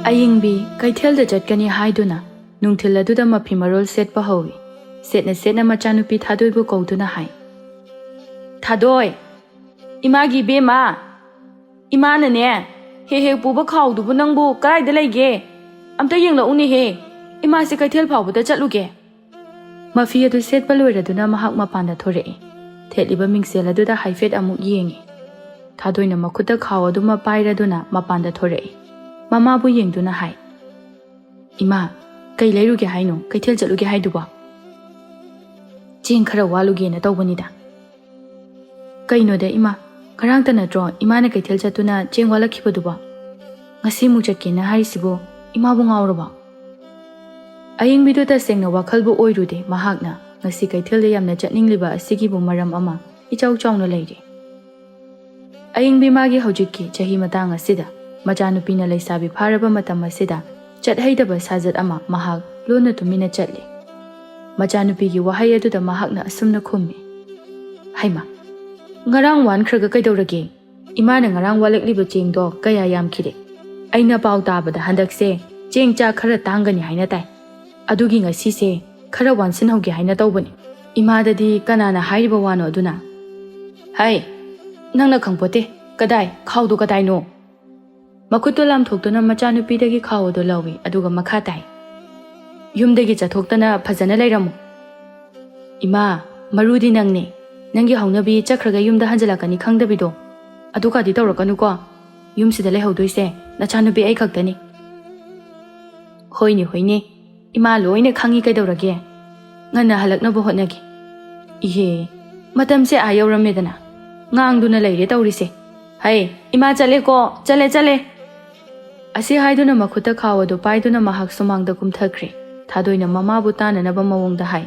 ꯑꯌꯤꯡꯕꯤ ꯀꯩꯊꯦꯜꯗ ꯆꯠꯀꯅꯤ ꯍꯥꯏꯗꯨꯅ ꯅꯨꯡꯊꯤꯜ ꯑꯗꯨꯗ ꯃꯐꯤ ꯃꯔꯣꯜ ꯁꯦꯠꯄ ꯍꯧꯏ꯫ ꯁꯦꯠꯅ ꯃꯆꯥꯅꯨꯄꯤ ꯊꯥꯗꯣꯏꯕꯨ ꯀꯧꯗꯨꯅ ꯍꯥꯏ, ꯊꯥꯗꯣꯏ, ꯏꯃꯥꯒꯤ ꯏꯕꯦꯝꯃ, ꯏꯃꯥꯅꯅꯦ ꯍꯦꯛ ꯄꯨꯕ ꯈꯥꯎꯗꯨꯕꯨ ꯅꯪꯕꯨ ꯀꯗꯥꯏꯗ ꯂꯩꯒꯦ? ꯑꯝꯇ ꯌꯦꯡꯂꯛꯎꯅꯦꯍꯦ, ꯏꯃꯥꯁꯦ ꯀꯩꯊꯦꯜ ꯐꯥꯎꯕꯗ ꯆꯠꯂꯨꯒꯦ꯫ ꯃꯐꯤ ꯑꯗꯨ ꯁꯦꯠꯄ ꯂꯣꯏꯔꯗꯨꯅ ꯃꯍꯥꯛ ꯃꯄꯥꯟꯗ ꯊꯣꯔꯛꯏ꯫ ꯊꯦꯠꯂꯤꯕ ꯃꯤꯡꯁꯦꯜ ꯑꯗꯨꯗ ꯍꯥꯏꯐꯦꯠ ꯑꯃꯨꯛ ꯌꯦꯡꯏ꯫ ꯊꯥꯗꯣꯏꯅ ꯃꯈꯨꯠꯇ ꯈꯥꯎ ꯑꯗꯨꯃ ꯄꯥꯏꯔꯗꯨꯅ ꯃꯄꯥꯟꯗ ꯊꯣꯔꯛꯏ꯫ ꯃꯃꯥꯕꯨ ꯌꯦꯡꯗꯨꯅ ꯍꯥꯏ, ꯏꯃꯥ, ꯀꯩ ꯂꯩꯔꯨꯒꯦ ꯍꯥꯏꯅꯣ? ꯀꯩꯊꯦꯜ ꯆꯠꯂꯨꯒꯦ ꯍꯥꯏꯗꯨꯕꯣ? ꯆꯦꯡ ꯈꯔ ꯋꯥꯂꯨꯒꯦꯅ ꯇꯧꯕꯅꯤꯗ꯫ ꯀꯩꯅꯣꯗ ꯏꯃꯥ, ꯉꯔꯥꯡꯇ ꯅꯠꯇ꯭ꯔꯣ ꯏꯃꯥꯅ ꯀꯩꯊꯦꯜ ꯆꯠꯇꯨꯅ ꯆꯦꯡ ꯋꯥꯜꯂꯛꯈꯤꯕꯗꯨꯕꯣ? ꯉꯁꯤꯃꯨꯛ ꯆꯠꯀꯦꯅ ꯍꯥꯏꯔꯤꯁꯤꯕꯨ ꯏꯃꯥꯕꯨ ꯉꯥꯎꯔꯕꯣ? ꯑꯌꯤꯡꯕꯤꯗꯨ ꯇꯁꯦꯡꯅ ꯋꯥꯈꯜꯕꯨ ꯑꯣꯏꯔꯨꯗꯦ ꯃꯍꯥꯛꯅ ꯉꯁꯤ ꯀꯩꯊꯦꯜꯗ ꯌꯥꯝꯅ ꯆꯠꯅꯤꯡꯂꯤꯕ ꯑꯁꯤꯒꯤꯕꯨ ꯃꯔꯝ ꯑꯃ ꯏꯆꯥꯎ ꯆꯥꯎꯅ ꯂꯩꯔꯤ꯫ ꯑꯌꯤꯡꯕꯤ ꯃꯥꯒꯤ ꯍꯧꯖꯤꯛꯀꯤ ꯆꯍꯤ ꯃꯇꯥꯡ ꯑꯁꯤꯗ ꯃꯆꯥꯅꯨꯄꯤꯅ ꯂꯩꯁꯥꯕꯤ ꯐꯥꯔꯕ ꯃꯇꯝ ꯑꯁꯤꯗ ꯆꯠꯍꯩꯗꯕ ꯁꯥꯖꯠ ꯑꯃ ꯃꯍꯥꯛ ꯂꯣꯟꯅ ꯇꯨꯃꯤꯟꯅ ꯆꯠꯂꯤ꯫ ꯃꯆꯥꯅꯨꯄꯤꯒꯤ ꯋꯥꯍꯩ ꯑꯗꯨꯗ ꯃꯍꯥꯛꯅ ꯑꯁꯨꯝꯅ ꯈꯨꯝꯃꯤ, ꯍꯩꯃꯥ, ꯉꯔꯥꯡ ꯋꯥꯟꯈ꯭ꯔꯒ ꯀꯩꯗꯧꯔꯒꯦ? ꯏꯃꯥꯅ ꯉꯔꯥꯡ ꯋꯥꯜꯂꯛꯂꯤꯕ ꯆꯦꯡꯗꯣ ꯀꯌꯥ ꯌꯥꯝꯈꯤꯗꯦ? ꯑꯩꯅ ꯄꯥꯎ ꯇꯥꯕꯗ ꯍꯟꯗꯛꯁꯦ ꯆꯦꯡ ꯆꯥꯛ ꯈꯔ ꯇꯥꯡꯒꯅꯤ ꯍꯥꯏꯅ ꯇꯥꯏ꯫ ꯑꯗꯨꯒꯤ ꯉꯁꯤꯁꯦ ꯈꯔ ꯋꯥꯟꯁꯤꯟꯍꯧꯒꯦ ꯍꯥꯏꯅ ꯇꯧꯕꯅꯤ꯫ ꯏꯃꯥꯗꯗꯤ ꯀꯅꯥꯅ ꯍꯥꯏꯔꯤꯕ ꯋꯥꯅꯣ ꯑꯗꯨꯅ? ꯍꯩ, ꯅꯪꯅ ꯈꯪꯄꯣꯠꯇꯦ, ꯀꯗꯥꯏ, ꯈꯥꯎꯗꯣ ꯀꯗꯥꯏꯅꯣ? ꯃꯈꯨꯠꯇꯨ ꯂꯥꯝꯊꯣꯛꯇꯨꯅ ꯃꯆꯥꯅꯨꯄꯤꯗꯒꯤ ꯈꯥꯎ ꯑꯗꯨ ꯂꯧꯏ ꯑꯗꯨꯒ ꯃꯈꯥ ꯇꯥꯏ, ꯌꯨꯝꯗꯒꯤ ꯆꯠꯊꯣꯛꯇꯅ ꯐꯖꯅ ꯂꯩꯔꯝꯃꯨ꯫ ꯏꯃꯥ, ꯃꯔꯨꯗꯤ ꯅꯪꯅꯦ, ꯅꯪꯒꯤ ꯍꯧꯅꯕꯤ ꯆꯠꯈ꯭ꯔꯒ ꯌꯨꯝꯗ ꯍꯟꯖꯤꯜꯂꯛꯀꯅꯤ ꯈꯪꯗꯕꯤꯗꯣ ꯑꯗꯨꯒꯗꯤ ꯇꯧꯔꯛꯀꯅꯨꯀꯣ꯫ ꯌꯨꯝꯁꯤꯗ ꯂꯩꯍꯧꯗꯣꯏꯁꯦ ꯅꯆꯥꯅꯨꯄꯤ ꯑꯩ ꯈꯛꯇꯅꯤ꯫ ꯍꯣꯏꯅꯦ, ꯏꯃꯥ ꯂꯣꯏꯅ ꯈꯪꯉꯤ, ꯀꯩꯗꯧꯔꯒꯦ? ꯉꯟꯅ ꯍꯜꯂꯛꯅꯕ ꯍꯣꯠꯅꯒꯦ꯫ ꯏꯍꯦ, ꯃꯇꯝꯁꯦ ꯑꯥ ꯌꯧꯔꯝꯃꯦꯗꯅ, ꯉꯥꯡꯗꯨꯅ ꯂꯩꯔꯦ ꯇꯧꯔꯤꯁꯦ꯫ ꯍꯩ, ꯏꯃꯥ ꯆꯠꯂꯦꯀꯣ, ꯆꯠꯂꯦ꯫ ꯑꯁꯤ ꯍꯥꯏꯗꯨꯅ ꯃꯈꯨꯠꯇ ꯈꯥꯎ ꯑꯗꯨ ꯄꯥꯏꯗꯨꯅ ꯃꯍꯥꯛ ꯁꯨꯃꯥꯡꯗ ꯀꯨꯝꯊꯈ꯭ꯔꯦ꯫ ꯊꯥꯗꯣꯏꯅ ꯃꯃꯥꯕꯨ ꯇꯥꯅꯅꯕ ꯃꯑꯣꯡꯗ ꯍꯥꯏ,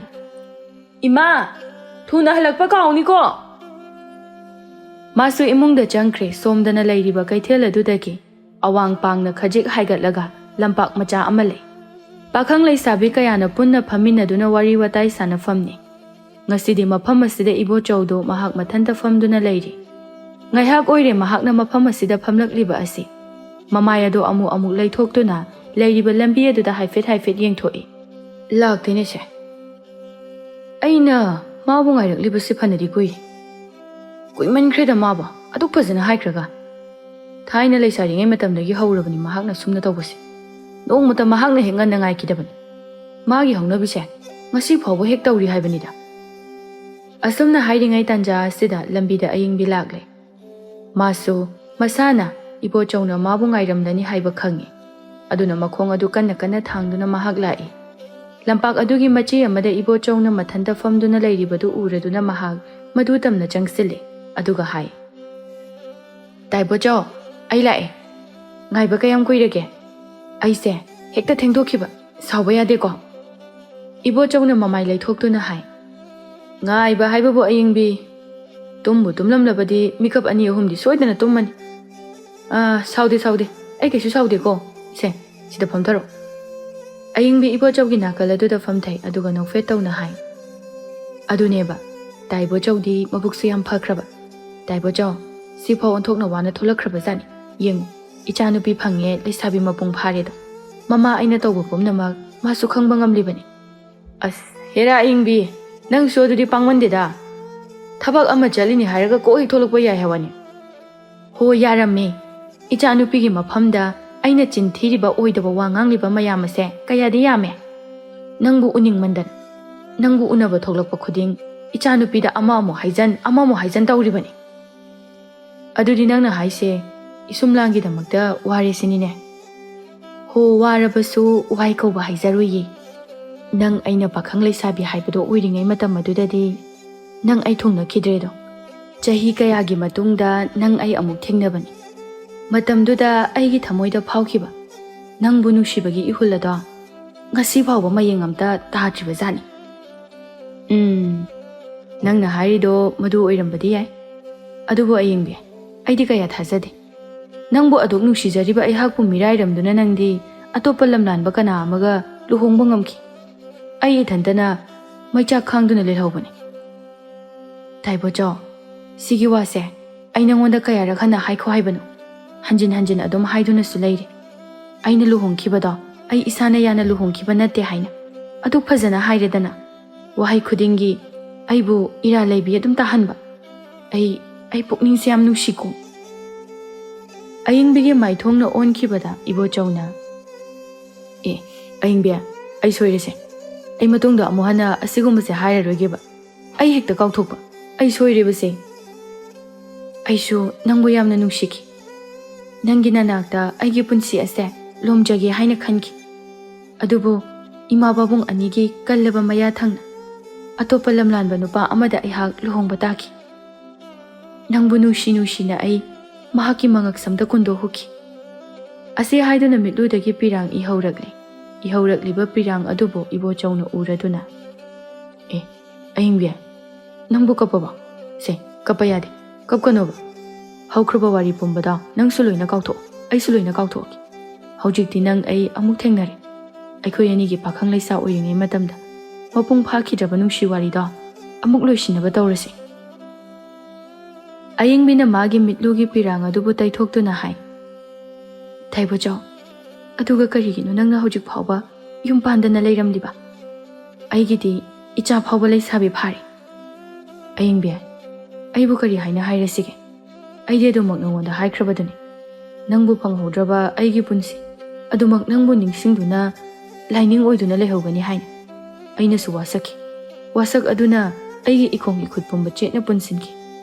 ꯏꯃꯥ, ꯊꯨꯅ ꯍꯜꯂꯛꯄ ꯀꯥꯎꯅꯤꯀꯣ꯫ ꯃꯥꯁꯨ ꯏꯃꯨꯡꯗ ꯆꯪꯈ꯭ꯔꯦ꯫ ꯁꯣꯝꯗꯅ ꯂꯩꯔꯤꯕ ꯀꯩꯊꯦꯜ ꯑꯗꯨꯗꯒꯤ ꯑꯋꯥꯡ ꯄꯥꯡꯅ ꯈꯖꯤꯛ ꯍꯥꯏꯒꯠꯂꯒ ꯂꯝꯄꯥꯛ ꯃꯆꯥ ꯑꯃ ꯂꯩ꯫ ꯄꯥꯈꯪ ꯂꯩꯁꯥꯕꯤ ꯀꯌꯥꯅ ꯄꯨꯟꯅ ꯐꯝꯃꯤꯟꯅꯗꯨꯅ ꯋꯥꯔꯤ ꯋꯥꯇꯥꯏ ꯁꯥꯟꯅꯐꯝꯅꯤ꯫ ꯉꯁꯤꯗꯤ ꯃꯐꯝ ꯑꯁꯤꯗ ꯏꯕꯣꯆꯧꯗꯨ ꯃꯍꯥꯛ ꯃꯊꯟꯇ ꯐꯝꯗꯨꯅ ꯂꯩꯔꯤ꯫ ꯉꯥꯏꯍꯥꯛ ꯑꯣꯏꯔꯦ ꯃꯍꯥꯛꯅ ꯃꯐꯝ ꯑꯁꯤꯗ ꯐꯝꯂꯛꯂꯤꯕ ꯑꯁꯤ꯫ ꯃꯃꯥꯏ ꯑꯗꯨ ꯑꯃꯨꯛ ꯂꯩꯊꯣꯛꯇꯨꯅ ꯂꯩꯔꯤꯕ ꯂꯝꯕꯤ ꯑꯗꯨꯗ ꯍꯥꯏꯐꯦꯠ ꯌꯦꯡꯊꯣꯛꯏ꯫ ꯂꯥꯛꯇꯦꯅꯦꯁꯦ, ꯑꯩꯅ ꯃꯥꯕꯨ ꯉꯥꯏꯔꯛꯂꯤꯕꯁꯤ ꯐꯅꯗꯤ ꯀꯨꯏꯃꯟꯈ꯭ꯔꯦꯗ ꯃꯥꯕꯨ ꯑꯗꯨꯛ ꯐꯖꯅ ꯍꯥꯏꯈ꯭ꯔꯒ꯫ ꯊꯥꯏꯅ ꯂꯩꯁꯥꯔꯤꯉꯩ ꯃꯇꯝꯗꯒꯤ ꯍꯧꯔꯕꯅꯤ ꯃꯍꯥꯛꯅ ꯁꯨꯝꯅ ꯇꯧꯕꯁꯦ꯫ ꯅꯣꯡꯃꯇ ꯃꯍꯥꯛꯅ ꯍꯦꯛ ꯉꯟꯅ ꯉꯥꯏꯈꯤꯗꯕꯅꯤ꯫ ꯃꯥꯒꯤ ꯍꯧꯅꯕꯤꯁꯦ ꯉꯁꯤ ꯐꯥꯎꯕ ꯍꯦꯛ ꯇꯧꯔꯤ ꯍꯥꯏꯕꯅꯤꯗ꯫ ꯑꯁꯨꯝꯅ ꯍꯥꯏꯔꯤꯉꯩ ꯇꯥꯟꯖꯥ ꯑꯁꯤꯗ ꯂꯝꯕꯤꯗ ꯑꯌꯤꯡꯕꯤ ꯂꯥꯛꯂꯦ꯫ ꯃꯥꯁꯨ ꯃꯁꯥꯅ ꯏꯕꯣꯆꯧꯅ ꯃꯥꯕꯨ ꯉꯥꯏꯔꯝꯂꯅꯤ ꯍꯥꯏꯕ ꯈꯪꯉꯤ꯫ ꯑꯗꯨꯅ ꯃꯈꯣꯡ ꯑꯗꯨ ꯀꯟꯅ ꯊꯥꯡꯗꯨꯅ ꯃꯍꯥꯛ ꯂꯥꯛꯏ꯫ ꯂꯝꯄꯥꯛ ꯑꯗꯨꯒꯤ ꯃꯆꯤ ꯑꯃꯗ ꯏꯕꯣꯆꯧꯅ ꯃꯊꯟꯇ ꯐꯝꯗꯨꯅ ꯂꯩꯔꯤꯕꯗꯨ ꯎꯔꯗꯨꯅ ꯃꯍꯥꯛ ꯃꯗꯨ ꯇꯝꯅ ꯆꯪꯁꯤꯜꯂꯤ ꯑꯗꯨꯒ ꯍꯥꯏ, ꯇꯥꯏꯕꯣꯆꯧ, ꯑꯩ ꯂꯥꯛꯑꯦ꯫ ꯉꯥꯏꯕ ꯀꯌꯥꯝ ꯀꯨꯏꯔꯒꯦ? ꯑꯩꯁꯦ ꯍꯦꯛꯇ ꯊꯦꯡꯗꯣꯛꯈꯤꯕ, ꯁꯥꯎꯕ ꯌꯥꯗꯦꯀꯣ꯫ ꯏꯕꯣꯆꯧꯅ ꯃꯃꯥꯏ ꯂꯩꯊꯣꯛꯇꯨꯅ ꯍꯥꯏ, ꯉꯥꯏꯕ ꯍꯥꯏꯕꯕꯨ ꯑꯌꯤꯡꯕꯤ, ꯇꯨꯝꯕꯨ ꯇꯨꯝꯂꯝꯂꯕꯗꯤ ꯃꯤꯀꯞ 2-3ꯗꯤ ꯁꯣꯏꯗꯅ ꯇꯨꯝꯃꯅꯤ꯫ ꯁꯥꯎꯗꯦ, ꯑꯩ ꯀꯩꯁꯨ ꯁꯥꯎꯗꯦꯀꯣ꯫ ꯁꯦ, ꯁꯤꯗ ꯐꯝꯊꯔꯣ꯫ ꯑꯌꯤꯡꯕꯤ ꯏꯕꯣꯆꯧꯒꯤ ꯅꯥꯀꯜ ꯑꯗꯨꯗ ꯐꯝꯊꯩ ꯑꯗꯨꯒ ꯅꯣꯛꯐꯦꯠ ꯇꯧꯅ ꯍꯥꯏ, ꯑꯗꯨꯅꯦꯕ, ꯇꯥꯏꯕꯣꯆꯧꯗꯤ ꯃꯕꯨꯛꯁꯨ ꯌꯥꯝ ꯐꯈ꯭ꯔꯕ꯫ ꯇꯥꯏꯕꯣꯆꯧ, ꯁꯤꯐꯥꯎ ꯑꯣꯟꯊꯣꯛꯅ ꯋꯥꯅ ꯊꯣꯛꯂꯛꯈ꯭ꯔꯕꯖꯥꯠꯅꯤ꯫ ꯌꯦꯡꯉꯨ, ꯏꯆꯥꯅꯨꯄꯤ ꯐꯪꯉꯦ, ꯂꯩꯁꯥꯕꯤ ꯃꯄꯨꯡ ꯐꯥꯔꯦꯗꯣ꯫ ꯃꯃꯥ ꯑꯩꯅ ꯇꯧꯕ ꯄꯨꯝꯅꯃꯛ ꯃꯥꯁꯨ ꯈꯪꯕ ꯉꯝꯂꯤꯕꯅꯤ꯫ ꯑꯁ, ꯍꯦꯔꯥ ꯑꯌꯤꯡꯕꯤ, ꯅꯪꯁꯨ ꯑꯗꯨꯗꯤ ꯄꯥꯡꯃꯟꯗꯦꯗ꯫ ꯊꯕꯛ ꯑꯃ ꯆꯠꯂꯤꯅꯤ ꯍꯥꯏꯔꯒ ꯀꯣꯛ ꯍꯦꯛ ꯊꯣꯛꯂꯛꯄ ꯌꯥꯏ ꯍꯥꯏꯋꯥꯅꯤ꯫ ꯍꯣ, ꯌꯥꯔꯝꯃꯦ꯫ ꯏꯆꯥꯅꯨꯄꯤꯒꯤ ꯃꯐꯝꯗ ꯑꯩꯅ ꯆꯤꯟ ꯊꯤꯔꯤꯕ ꯑꯣꯏꯗꯕ ꯋꯥ ꯉꯥꯡꯂꯤꯕ ꯃꯌꯥꯝ ꯑꯁꯦ ꯀꯌꯥꯗꯤ ꯌꯥꯝꯃꯦ꯫ ꯅꯪꯕꯨ ꯎꯅꯤꯡꯃꯟꯗꯅ, ꯅꯪꯕꯨ ꯎꯅꯕ ꯊꯣꯛꯂꯛꯄ ꯈꯨꯗꯤꯡ ꯏꯆꯥꯅꯨꯄꯤꯗ ꯑꯃꯃꯨꯛ ꯍꯥꯏꯖꯟ ꯇꯧꯔꯤꯕꯅꯤ꯫ ꯑꯗꯨꯗꯤ ꯅꯪꯅ ꯍꯥꯏꯁꯦ ꯏꯁꯨꯝꯂꯥꯡꯒꯤꯗꯃꯛꯇ ꯋꯥꯔꯦ ꯁꯤꯅꯤꯅꯦ? ꯍꯣ, ꯋꯥꯔꯕꯁꯨ ꯋꯥꯏ ꯀꯧꯕ ꯍꯥꯏꯖꯔꯣꯏꯌꯦ꯫ ꯅꯪ ꯑꯩꯅ ꯄꯥꯈꯪ ꯂꯩꯁꯥꯕꯤ ꯍꯥꯏꯕꯗꯣ ꯑꯣꯏꯔꯤꯉꯩ ꯃꯇꯝ ꯑꯗꯨꯗꯗꯤ ꯅꯪ ꯑꯩ ꯊꯨꯡꯅꯈꯤꯗ꯭ꯔꯦꯗꯣ꯫ ꯆꯍꯤ ꯀꯌꯥꯒꯤ ꯃꯇꯨꯡꯗ ꯅꯪ ꯑꯩ ꯑꯃꯨꯛ ꯊꯦꯡꯅꯕꯅꯤ꯫ ꯃꯇꯝꯗꯨꯗ ꯑꯩꯒꯤ ꯊꯃꯣꯏꯗ ꯐꯥꯎꯈꯤꯕ ꯅꯪꯕꯨ ꯅꯨꯡꯁꯤꯕꯒꯤ ꯏꯍꯨꯜ ꯑꯗꯣ ꯉꯁꯤ ꯐꯥꯎꯕ ꯃꯌꯦꯡ ꯑꯝꯇ ꯇꯥꯗ꯭ꯔꯤꯕꯖꯥꯠꯅꯤ꯫ ꯅꯪꯅ ꯍꯥꯏꯔꯤꯗꯣ ꯃꯗꯨ ꯑꯣꯏꯔꯝꯕꯗꯤ ꯌꯥꯏ꯫ ꯑꯗꯨꯕꯨ ꯑꯌꯤꯡꯕꯤ, ꯑꯩꯗꯤ ꯀꯌꯥ ꯊꯥꯖꯗꯦ꯫ ꯅꯪꯕꯨ ꯑꯗꯨꯛ ꯅꯨꯡꯁꯤꯖꯔꯤꯕ ꯑꯩꯍꯥꯛꯄꯨ ꯃꯤꯔꯥꯏꯔꯝꯗꯨꯅ ꯅꯪꯗꯤ ꯑꯇꯣꯞꯄ ꯂꯝꯂꯥꯟꯕ ꯀꯅꯥ ꯑꯃꯒ ꯂꯨꯍꯣꯡꯕ ꯉꯝꯈꯤ꯫ ꯑꯩ ꯏꯊꯟꯇꯅ ꯃꯩꯆꯥꯛ ꯈꯥꯡꯗꯨꯅ ꯂꯩꯍꯧꯕꯅꯤ꯫ ꯇꯥꯏꯕꯣꯆꯧ, ꯁꯤꯒꯤ ꯋꯥꯁꯦ ꯑꯩ ꯅꯉꯣꯟꯗ ꯀꯌꯥꯔꯛ ꯍꯟꯅ ꯍꯥꯏꯈꯣ ꯍꯥꯏꯕꯅꯣ? ꯍꯟꯖꯤꯟ ꯑꯗꯨꯝ ꯍꯥꯏꯗꯨꯅꯁꯨ ꯂꯩꯔꯤ꯫ ꯑꯩꯅ ꯂꯨꯍꯣꯡꯈꯤꯕꯗꯣ ꯑꯩ ꯏꯁꯥꯅ ꯌꯥꯅ ꯂꯨꯍꯣꯡꯈꯤꯕ ꯅꯠꯇꯦ ꯍꯥꯏꯅ ꯑꯗꯨꯛ ꯐꯖꯅ ꯍꯥꯏꯔꯦꯗꯅ ꯋꯥꯍꯩ ꯈꯨꯗꯤꯡꯒꯤ ꯑꯩꯕꯨ ꯏꯔꯥ ꯂꯩꯕꯤ ꯑꯗꯨꯝ ꯇꯥꯍꯟꯕ ꯑꯩ ꯄꯨꯛꯅꯤꯡꯁꯦ ꯌꯥꯝ ꯅꯨꯡꯁꯤꯀꯣ ꯑꯌꯤꯡꯕꯤꯒꯤ ꯃꯥꯏꯊꯣꯡꯅ ꯑꯣꯟꯈꯤꯕꯗ ꯏꯕꯣꯆꯧꯅ ꯑꯌꯤꯡꯕꯤ ꯑꯩ ꯁꯣꯏꯔꯦꯁꯦ ꯑꯩ ꯃꯇꯨꯡꯗ ꯑꯃꯨꯛ ꯍꯟꯅ ꯑꯁꯤꯒꯨꯝꯕꯁꯦ ꯍꯥꯏꯔꯔꯣꯏꯒꯦꯕ ꯑꯩ ꯍꯦꯛꯇ ꯀꯥꯎꯊꯣꯛꯄ ꯑꯩ ꯁꯣꯏꯔꯤꯕꯁꯦ ꯑꯩꯁꯨ ꯅꯪꯕꯨ ꯌꯥꯝꯅ ꯅꯨꯡꯁꯤꯈꯤ ꯅꯪꯒꯤ ꯅꯅꯥꯛꯇ ꯑꯩꯒꯤ ꯄꯨꯟꯁꯤ ꯑꯁꯦ ꯂꯣꯝꯖꯒꯦ ꯍꯥꯏꯅ ꯈꯟꯈꯤ ꯑꯗꯨꯕꯨ ꯏꯃꯥ ꯄꯥꯕꯨꯡ ꯑꯅꯤꯒꯤ ꯀꯜꯂꯕ ꯃꯌꯥ ꯊꯪꯅ ꯑꯇꯣꯞꯄ ꯂꯝꯂꯥꯟꯕ ꯅꯨꯄꯥ ꯑꯃꯗ ꯑꯩꯍꯥꯛ ꯂꯨꯍꯣꯡꯕ ꯇꯥꯈꯤ ꯅꯪꯕꯨ ꯅꯨꯡꯁꯤꯅ ꯑꯩ ꯃꯍꯥꯛꯀꯤ ꯃꯉꯛꯁꯝꯗ ꯀꯨꯟꯗꯣꯛꯍꯨꯈꯤ ꯑꯁꯤ ꯍꯥꯏꯗꯨꯅ ꯃꯤꯠꯂꯨꯗꯒꯤ ꯄꯤꯔꯥꯡ ꯏꯍꯧꯔꯛꯂꯤꯕ ꯄꯤꯔꯥꯡ ꯑꯗꯨꯕꯨ ꯏꯕꯣꯆꯧꯅ ꯎꯔꯗꯨꯅ ꯑꯌꯤꯡꯕꯤ ꯅꯪꯕꯨ ꯀꯞꯄꯕꯣ ꯁꯦ ꯀꯞꯄ ꯌꯥꯗꯦ ꯀꯞꯀꯅꯣꯕ ꯍꯧꯈ꯭ꯔꯕ ꯋꯥꯔꯤ ꯄꯨꯝꯕꯗꯣ ꯅꯪꯁꯨ ꯂꯣꯏꯅ ꯀꯥꯎꯊꯣꯛꯑꯣ ꯑꯩꯁꯨ ꯂꯣꯏꯅ ꯀꯥꯎꯊꯣꯛꯑꯒꯦ ꯍꯧꯖꯤꯛꯇꯤ ꯅꯪ ꯑꯩ ꯑꯃꯨꯛ ꯊꯦꯡꯅꯔꯦ ꯑꯩꯈꯣꯏ ꯑꯅꯤꯒꯤ ꯄꯥꯈꯪ ꯂꯩꯁꯥ ꯑꯣꯏꯔꯤꯉꯩ ꯃꯇꯝꯗ ꯃꯄꯨꯡ ꯐꯥꯈꯤꯗ꯭ꯔꯕ ꯅꯨꯡꯁꯤ ꯋꯥꯔꯤꯗꯣ ꯑꯃꯨꯛ ꯂꯣꯏꯁꯤꯟꯅꯕ ꯇꯧꯔꯁꯤ ꯑꯌꯤꯡꯕꯤꯅ ꯃꯥꯒꯤ ꯃꯤꯠꯂꯨꯒꯤ ꯄꯤꯔꯥꯡ ꯑꯗꯨꯕꯨ ꯇꯩꯊꯣꯛꯇꯨꯅ ꯍꯥꯏ ꯊꯩꯕꯣꯆꯧ ꯑꯗꯨꯒ ꯀꯔꯤꯒꯤꯅꯣ ꯅꯪꯅ ꯍꯧꯖꯤꯛ ꯐꯥꯎꯕ ꯌꯨꯝ ꯄꯥꯟꯗꯅ ꯂꯩꯔꯝꯂꯤꯕ ꯑꯩꯒꯤꯗꯤ ꯏꯆꯥ ꯐꯥꯎꯕ ꯂꯩꯁꯥꯕꯤ ꯐꯥꯔꯦ ꯑꯌꯤꯡꯕꯤ ꯑꯩꯕꯨ ꯀꯔꯤ ꯍꯥꯏꯅ ꯍꯥꯏꯔꯁꯤꯒꯦ ꯑꯩꯗꯤ ꯑꯗꯨꯃꯛ ꯅꯉꯣꯟꯗ ꯍꯥꯏꯈ꯭ꯔꯕꯗꯨꯅꯤ ꯅꯪꯕు ꯐꯪꯍꯧꯗ꯭ꯔꯕ ꯑꯩꯒꯤ ꯄꯨꯟꯁꯤ ꯑꯗꯨꯃꯛ ꯅꯪꯕꯨ ꯅꯤꯡꯁꯤꯡꯗꯨꯅ ꯂꯥꯏꯅꯤꯡ ꯑꯣꯏꯗꯨꯅ ꯂꯩꯍꯧꯒꯅꯤ ꯍꯥꯏꯅ ꯑꯩꯅꯁꯨ ꯋꯥꯁꯛꯈꯤ ꯋꯥꯁꯛ ꯑꯗꯨꯅ ꯑꯩꯒꯤ ꯏꯈꯣꯡ ꯏꯈꯨꯠ ꯄꯨꯝꯕ ꯆꯦꯠꯅ ꯄꯨꯟꯁꯤꯟꯈꯤ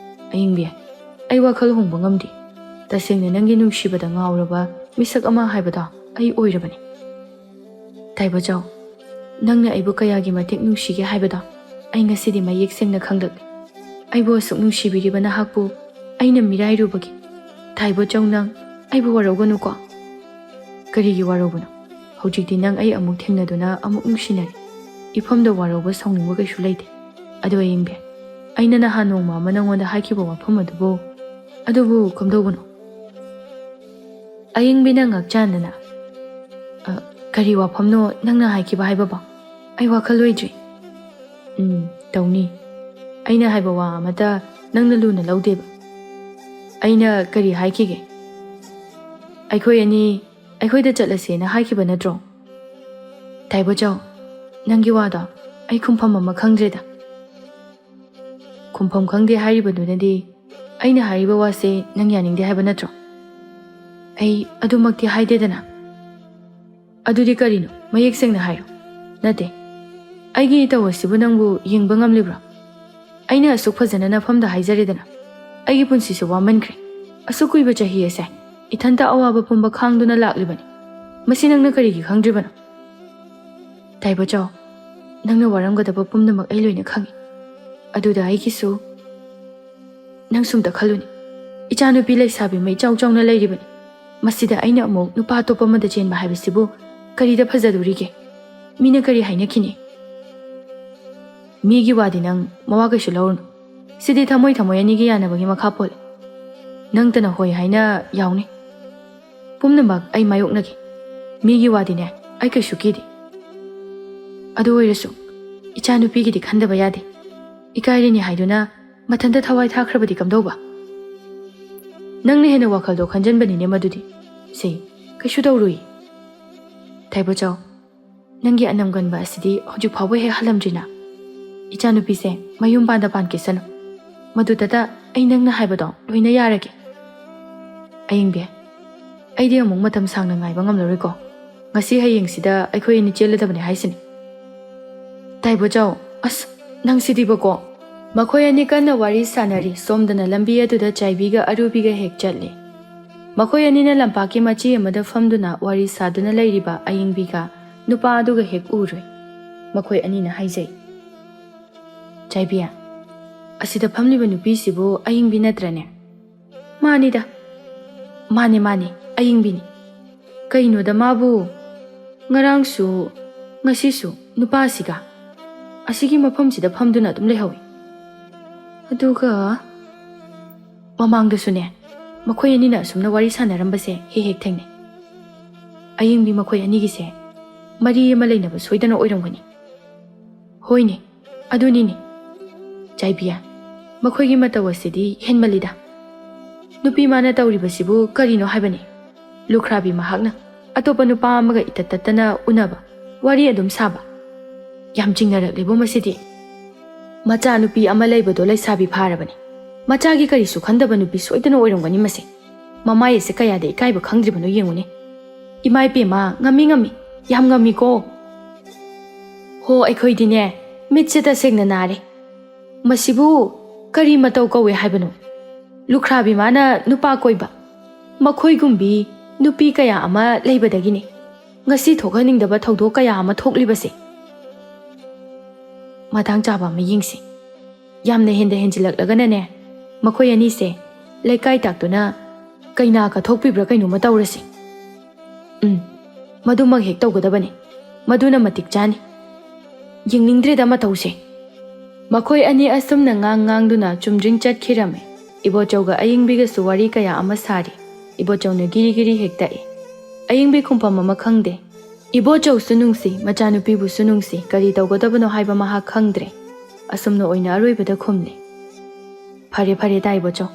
ꯑꯌꯤꯡꯕꯤ ꯑꯩ ꯋꯥꯈꯜ ꯍꯣꯡꯕ ꯉꯝꯗꯦ ꯇꯁꯦꯡꯅ ꯅꯪꯒꯤ ꯅꯨꯡꯁꯤꯕꯗ ꯉꯥꯎꯔꯕ ꯃꯤꯁꯛ ꯑꯃ ꯍꯥꯏꯕꯗꯣ ꯑꯩ ꯑꯣꯏꯔꯕꯅꯤ ꯊꯩꯕꯣꯆꯧ ꯅꯪꯅ ꯑꯩꯕꯨ ꯀꯌꯥꯒꯤ ꯃꯇꯤꯛ ꯅꯨꯡꯁꯤꯒꯦ ꯍꯥꯏꯕꯗꯣ ꯑꯩ ꯉꯁꯤꯗꯤ ꯃꯌꯦꯛ ꯁꯦꯡꯅ ꯈꯪꯂꯛꯂꯤ ꯑꯩꯕꯨ ꯑꯁꯨꯛ ꯅꯨꯡꯁꯤꯕꯤꯔꯤꯕ ꯅꯍꯥꯛꯄꯨ ꯑꯩꯅ ꯃꯤꯔꯥꯏꯔꯨꯕꯒꯤ ꯊꯩꯕꯣꯆꯧ ꯅꯪ ꯑꯩꯕꯨ ꯋꯥꯔꯧꯒꯅꯨꯀꯣ ꯀꯔꯤꯒꯤ ꯋꯥꯔꯧꯕꯅꯣ ꯍꯧꯖꯤꯛꯇꯤ ꯅꯪ ꯑꯩ ꯑꯃꯨꯛ ꯊꯦꯡꯅꯗꯨꯅ ꯑꯃꯨꯛ ꯅꯨꯡꯁꯤꯅꯔꯤ ꯏꯐꯝꯗ ꯋꯥꯔꯧꯕ ꯁꯥꯎꯅꯤꯡꯕ ꯀꯩꯁꯨ ꯂꯩꯇꯦ ꯑꯗꯨ ꯑꯌꯤꯡꯕꯤ ꯑꯩꯅ ꯅꯍꯥꯟ ꯅꯣꯡꯃ ꯑꯃ ꯅꯉꯣꯟꯗ ꯍꯥꯏꯈꯤꯕ ꯋꯥꯐꯝ ꯑꯗꯨꯕꯨ ꯀꯝꯗꯧꯕꯅꯣ ꯑꯌꯤꯡꯕꯤꯅ ꯉꯛꯆꯥꯟꯗꯅ ꯀꯔꯤ ꯋꯥꯐꯝꯅꯣ ꯅꯪꯅ ꯍꯥꯏꯈꯤꯕ ꯍꯥꯏꯕꯕꯣ ꯑꯩ ꯋꯥꯈꯜ ꯂꯣꯏꯗ꯭ꯔꯤ ꯇꯧꯅꯤ ꯑꯩꯅ ꯍꯥꯏꯕ ꯋꯥ ꯑꯃꯇ ꯅꯪꯅ ꯂꯨꯅ ꯂꯧꯗꯦꯕ ꯑꯩꯅ ꯀꯔꯤ ꯍꯥꯏꯈꯤꯒꯦ ꯑꯩꯈꯣꯏ ꯑꯅꯤ ꯑꯩꯈꯣꯏꯗ ꯆꯠꯂꯁꯦꯅ ꯍꯥꯏꯈꯤꯕ ꯅꯠꯇ꯭रो ꯊꯩꯕꯣꯆꯧ ꯅꯪꯒꯤ ꯋꯥꯗꯣ ꯑꯩ ꯈꯨꯝꯐꯝ ꯑꯃ ꯈꯪꯗ꯭ꯔꯦꯗ ꯈꯨꯝꯐꯝ ꯈꯪꯗꯦ ꯍꯥꯏꯔꯤꯕꯗꯨꯅꯗꯤ ꯑꯩꯅ ꯍꯥꯏꯔꯤꯕ ꯋꯥꯁꯦ ꯅꯪ ꯌꯥꯅꯤꯡꯗꯦ ꯍꯥꯏꯕ ꯅꯠꯇ꯭ꯔꯣ ꯑꯩ ꯑꯗꯨꯃꯛꯇꯤ ꯍꯥꯏꯗꯦꯗꯅ ꯑꯗꯨꯗꯤ ꯀꯔꯤꯅꯣ ꯃꯌꯦꯛ ꯁꯦꯡꯅ ꯍꯥꯏꯔꯣ ꯅꯠꯇꯦ ꯑꯩꯒꯤ ꯏꯇꯧ ꯑꯁꯤꯕꯨ ꯅꯪꯕꯨ ꯌꯦꯡꯕ ꯉꯝꯂꯤꯕ꯭ꯔꯣ ꯑꯩꯅ ꯑꯁꯨꯛ ꯐꯖꯅ ꯅꯐꯝꯗ ꯍꯥꯏꯖꯔꯦꯗꯅ ꯑꯩꯒꯤ ꯄꯨꯟꯁꯤꯁꯨ ꯋꯥꯃꯟꯈ꯭ꯔꯦ ꯑꯁꯨꯛ ꯀꯨꯏꯕ ꯆꯍꯤ ꯑꯁꯦ ꯏꯊꯟꯇ ꯑꯋꯥꯕ ꯄꯨꯝꯕ ꯈꯥꯡꯗꯨꯅ ꯂꯥꯛꯂꯤꯕꯅꯤ ꯃꯁꯤ ꯅꯪꯅ ꯀꯔꯤꯒꯤ ꯈꯪꯗ꯭ꯔꯤꯕꯅꯣ ꯊꯩꯕꯣꯆꯧ ꯅꯪꯅ ꯋꯥꯔꯝꯒꯗꯕ ꯄꯨꯝꯅꯃꯛ ꯑꯩ ꯂꯣꯏꯅ ꯈꯪꯏ ꯑꯗꯨꯗ ꯑꯩꯒꯤꯁꯨ ꯅꯪ ꯁꯨꯝꯇ ꯈꯜꯂꯨꯅꯤ ꯏꯆꯥꯅꯨꯄꯤ ꯂꯩꯁꯥꯕꯤ ꯃꯩ ꯆꯥꯎ ꯆꯥꯎꯅ ꯂꯩꯔꯤꯕꯅꯤ ꯃꯁꯤꯗ ꯑꯩꯅ ꯑꯃꯨꯛ ꯅꯨꯄꯥ ꯑꯇꯣꯞꯄ ꯑꯃꯗ ꯆꯦꯟꯕ ꯍꯥꯏꯕꯁꯤꯕꯨ ꯀꯔꯤꯗ ꯐꯖꯗꯣꯔꯤꯒꯦ ꯃꯤꯅ ꯀꯔꯤ ꯍꯥꯏꯅꯈꯤꯅꯤ ꯃꯤꯒꯤ ꯋꯥꯗꯤ ꯅꯪ ꯃꯋꯥ ꯀꯩꯁꯨ ꯂꯧꯔꯨꯅꯨ ꯁꯤꯗꯤ ꯊꯃꯣꯏ ꯑꯅꯤꯒꯤ ꯌꯥꯅꯕꯒꯤ ꯃꯈꯥ ꯄꯣꯜꯂꯤ ꯅꯪꯇꯅ ꯍꯣꯏ ꯍꯥꯏꯅ ꯌꯥꯎꯅꯤ ꯄꯨꯝꯅꯃꯛ ꯑꯩ ꯃꯥꯌꯣꯛꯅꯒꯦ ꯃꯤꯒꯤ ꯋꯥꯗꯤꯅꯦ ꯑꯩ ꯀꯩꯁꯨ ꯀꯤꯗꯦ ꯑꯗꯨ ꯑꯣꯏꯔꯁꯨ ꯏꯆꯥꯅꯨꯄꯤꯒꯤꯗꯤ ꯈꯟꯗꯕ ꯌꯥꯗꯦ ꯏꯀꯥꯏꯔꯤꯅꯤ ꯍꯥꯏꯗꯨꯅ ꯃꯊꯟꯇ ꯊꯋꯥꯏ ꯊꯥꯈ꯭ꯔꯕꯗꯤ ꯀꯝꯗꯧꯕ ꯅꯪꯅ ꯍꯦꯟꯅ ꯋꯥꯈꯜꯗꯣ ꯈꯟꯖꯟꯕꯅꯤꯅꯦ ꯃꯗꯨꯗꯤ ꯁꯤ ꯀꯩꯁꯨ ꯇꯧꯔꯨꯏ ꯊꯩꯕꯣꯆꯧ ꯅꯪꯒꯤ ꯑꯅꯝꯒꯟꯕ ꯑꯁꯤꯗꯤ ꯍꯧꯖꯤꯛ ꯐꯥꯎꯕ ꯍꯦꯛ ꯍꯜꯂꯝꯗ꯭ꯔꯤꯅ ꯏꯆꯥꯅꯨꯄꯤꯁꯦ ꯃꯌꯨꯝ ꯄꯥꯟꯈꯤꯁꯅꯨ ꯃꯗꯨꯗꯇ ꯑꯩ ꯅꯪꯅ ꯍꯥꯏꯕꯗꯣ ꯂꯣꯏꯅ ꯌꯥꯔꯒꯦ ꯑꯌꯤꯡꯕꯤ ꯑꯩꯗꯤ ꯑꯃꯨꯛ ꯃꯇꯝ ꯁꯥꯡꯅ ꯉꯥꯏꯕ ꯉꯝꯂꯔꯣꯏꯀꯣ ꯉꯁꯤ ꯍꯌꯦꯡꯁꯤꯗ ꯑꯩꯈꯣꯏ ꯑꯅꯤ ꯆꯦꯜꯂꯗꯕꯅꯤ ꯍꯥꯏꯁꯤꯅꯤ ꯊꯩꯕꯣꯆꯧ ꯑꯁ ꯅꯪꯁꯤꯗꯤꯕꯀꯣ ꯃꯈꯣꯏ ꯑꯅꯤ ꯀꯟꯅ ꯋꯥꯔꯤ ꯁꯥꯟꯅꯔꯤ ꯁꯣꯝꯗꯅ ꯂꯝꯕꯤ ꯑꯗꯨꯗ ꯆꯥꯏꯕꯤꯒ ꯑꯔꯨꯕꯤꯒ ꯍꯦꯛ ꯆꯠꯂꯤ ꯃꯈꯣꯏ ꯑꯅꯤꯅ ꯂꯝꯄꯥꯛꯀꯤ ꯃꯆꯤ ꯑꯃꯗ ꯐꯝꯗꯨꯅ ꯋꯥꯔꯤ ꯁꯥꯗꯨꯅ ꯂꯩꯔꯤꯕ ꯑꯌꯤꯡꯕꯤꯒ ꯅꯨꯄꯥ ꯑꯗꯨꯒ ꯍꯦꯛ ꯎꯔꯨꯏ ꯃꯈꯣꯏ ꯑꯅꯤꯅ ꯍꯥꯏꯖꯩ ꯆꯥꯏꯕꯤ ꯑꯁꯤꯗ ꯐꯝꯂꯤꯕ ꯅꯨꯄꯤꯁꯤꯕꯨ ꯑꯌꯤꯡꯕꯤ ꯅꯠꯇ꯭ꯔꯅꯦ ꯃꯥꯅꯤꯗ ꯃꯥꯅꯦ ꯑꯌꯤꯡꯕꯤꯅꯤ ꯀꯩꯅꯣꯗ ꯃꯥꯕꯨ ꯉꯔꯥꯡꯁꯨ ꯉꯁꯤꯁꯨ ꯅꯨꯄꯥꯁꯤꯒ ꯑꯁꯤꯒꯤ ꯃꯐꯝꯁꯤꯗ ꯐꯝꯗꯨꯅ ꯑꯗꯨꯝ ꯂꯩꯍꯧꯏ ꯑꯗꯨꯒ ꯃꯃꯥꯡꯗꯁꯨꯅꯦ ꯃꯈꯣꯏ ꯑꯅꯤꯅ ꯑꯁꯨꯝꯅ ꯋꯥꯔꯤ ꯁꯥꯟꯅꯔꯝꯕꯁꯦ ꯍꯦꯛ ꯊꯦꯡꯅꯩ ꯑꯌꯤꯡꯕꯤ ꯃꯈꯣꯏ ꯑꯅꯤꯒꯤꯁꯦ ꯃꯔꯤ ꯑꯃ ꯂꯩꯅꯕ ꯁꯣꯏꯗꯅ ꯑꯣꯏꯔꯝꯒꯅꯤ ꯍꯣꯏꯅꯦ ꯑꯗꯨꯅꯤꯅꯦ ꯆꯥꯏꯕꯤ ꯃꯈꯣꯏꯒꯤ ꯃꯇꯧ ꯑꯁꯤꯗꯤ ꯍꯦꯟꯃꯜꯂꯤꯗ ꯅꯨꯄꯤ ꯃꯥꯅ ꯇꯧꯔꯤꯕꯁꯤꯕꯨ ꯀꯔꯤꯅꯣ ꯍꯥꯏꯕꯅꯤ ꯂꯨꯈ꯭ꯔꯥꯕꯤ ꯃꯍꯥꯛꯅ ꯑꯇꯣꯞꯄ ꯅꯨꯄꯥ ꯑꯃꯒ ꯏꯇꯠ ꯇꯠꯇꯅ ꯎꯅꯕ ꯋꯥꯔꯤ ꯑꯗꯨꯝ ꯁꯥꯕ ꯌꯥꯝ ꯆꯤꯡꯅꯔꯛꯂꯤꯕꯣ ꯃꯁꯤꯗꯤ ꯃꯆꯥ ꯅꯨꯄꯤ ꯑꯃ ꯂꯩꯕꯗꯣ ꯂꯩꯁꯥꯕꯤ ꯐꯥꯔꯕꯅꯤ ꯃꯆꯥꯒꯤ ꯀꯔꯤꯁꯨ ꯈꯟꯗꯕ ꯅꯨꯄꯤ ꯁꯣꯏꯗꯅ ꯑꯣꯏꯔꯝꯒꯅꯤ ꯃꯁꯤ ꯃꯃꯥꯏ ꯑꯁꯦ ꯀꯌꯥꯗ ꯏꯀꯥꯏꯕ ꯈꯪꯗ꯭ꯔꯤꯕꯅꯣ ꯌꯦꯡꯉꯨꯅꯦ ꯏꯃꯥ ꯏꯄꯦꯝꯃ ꯉꯝꯃꯤ ꯌꯥꯝ ꯉꯝꯃꯤꯀꯣ ꯍꯣ ꯑꯩꯈꯣꯏꯗꯤꯅꯦ ꯃꯤꯠꯁꯦ ꯇꯁꯦꯡꯅ ꯅꯥꯔꯦ ꯃꯁꯤꯕꯨ ꯀꯔꯤ ꯃꯇꯧ ꯀꯧꯋꯦ ꯍꯥꯏꯕꯅꯣ ꯂꯨꯈ꯭ꯔꯥꯕꯤ ꯃꯥꯅ ꯅꯨꯄꯥ ꯀꯣꯏꯕ ꯃꯈꯣꯏꯒꯨꯝꯕꯤ ꯅꯨꯄꯤ ꯀꯌꯥ ꯑꯃ ꯂꯩꯕꯗꯒꯤꯅꯤ ꯉꯁꯤ ꯊꯣꯛꯍꯟꯅꯤꯡꯗꯕ ꯊꯧꯗꯣꯛ ꯀꯌꯥ ꯑꯃ ꯊꯣꯛꯂꯤꯕꯁꯦ ꯃꯇꯥꯡ ꯆꯥꯕ ꯑꯃ ꯌꯦꯡꯁꯤ ꯌꯥꯝꯅ ꯍꯦꯟꯖꯤꯜꯂꯛꯂꯒꯅꯅꯦ ꯃꯈꯣꯏ ꯑꯅꯤꯁꯦ ꯂꯩꯀꯥꯏ ꯇꯥꯛꯇꯨꯅ ꯀꯩꯅꯥ ꯀꯠꯊꯣꯛꯄꯤꯕ꯭ꯔꯥ ꯀꯩꯅꯣꯃ ꯇꯧꯔꯁꯤ ꯃꯗꯨꯃꯛ ꯍꯦꯛ ꯇꯧꯒꯗꯕꯅꯤ ꯃꯗꯨꯅ ꯃꯇꯤꯛ ꯆꯥꯅꯤ ꯌꯦꯡꯅꯤꯡꯗ꯭ꯔꯦꯗ ꯃꯇꯧꯁꯦ ꯃꯈꯣꯏ ꯑꯅꯤ ꯑꯁꯨꯝꯅ ꯉꯥꯡꯗꯨꯅ ꯆꯨꯝꯗ꯭ꯔꯤꯡ ꯆꯠꯈꯤꯔꯝꯃꯦ ꯏꯕꯣꯆꯧꯒ ꯑꯌꯤꯡꯕꯤꯒꯁꯨ ꯋꯥꯔꯤ ꯀꯌꯥ ꯑꯃ ꯁꯥꯔꯤ ꯏꯕꯣꯆꯧꯅ ꯒꯤꯔꯤ ꯍꯦꯛ ꯇꯛꯏ ꯑꯌꯤꯡꯕꯤ ꯈꯨꯝꯐꯝ ꯑꯃ ꯈꯪꯗꯦ ꯏꯕꯣꯆꯧꯁꯨ ꯅꯨꯡꯁꯤ ꯃꯆꯥꯅꯨꯄꯤꯕꯨꯁꯨ ꯅꯨꯡꯁꯤ ꯀꯔꯤ ꯇꯧꯒꯗꯕꯅꯣ ꯍꯥꯏꯕ ꯃꯍꯥꯛ ꯈꯪꯗ꯭ꯔꯦ ꯑꯁꯨꯝꯅ ꯑꯣꯏꯅ ꯑꯔꯣꯏꯕꯗ ꯈꯨꯝꯂꯦ ꯐꯔꯦ ꯇꯥ ꯏꯕꯣꯆꯧ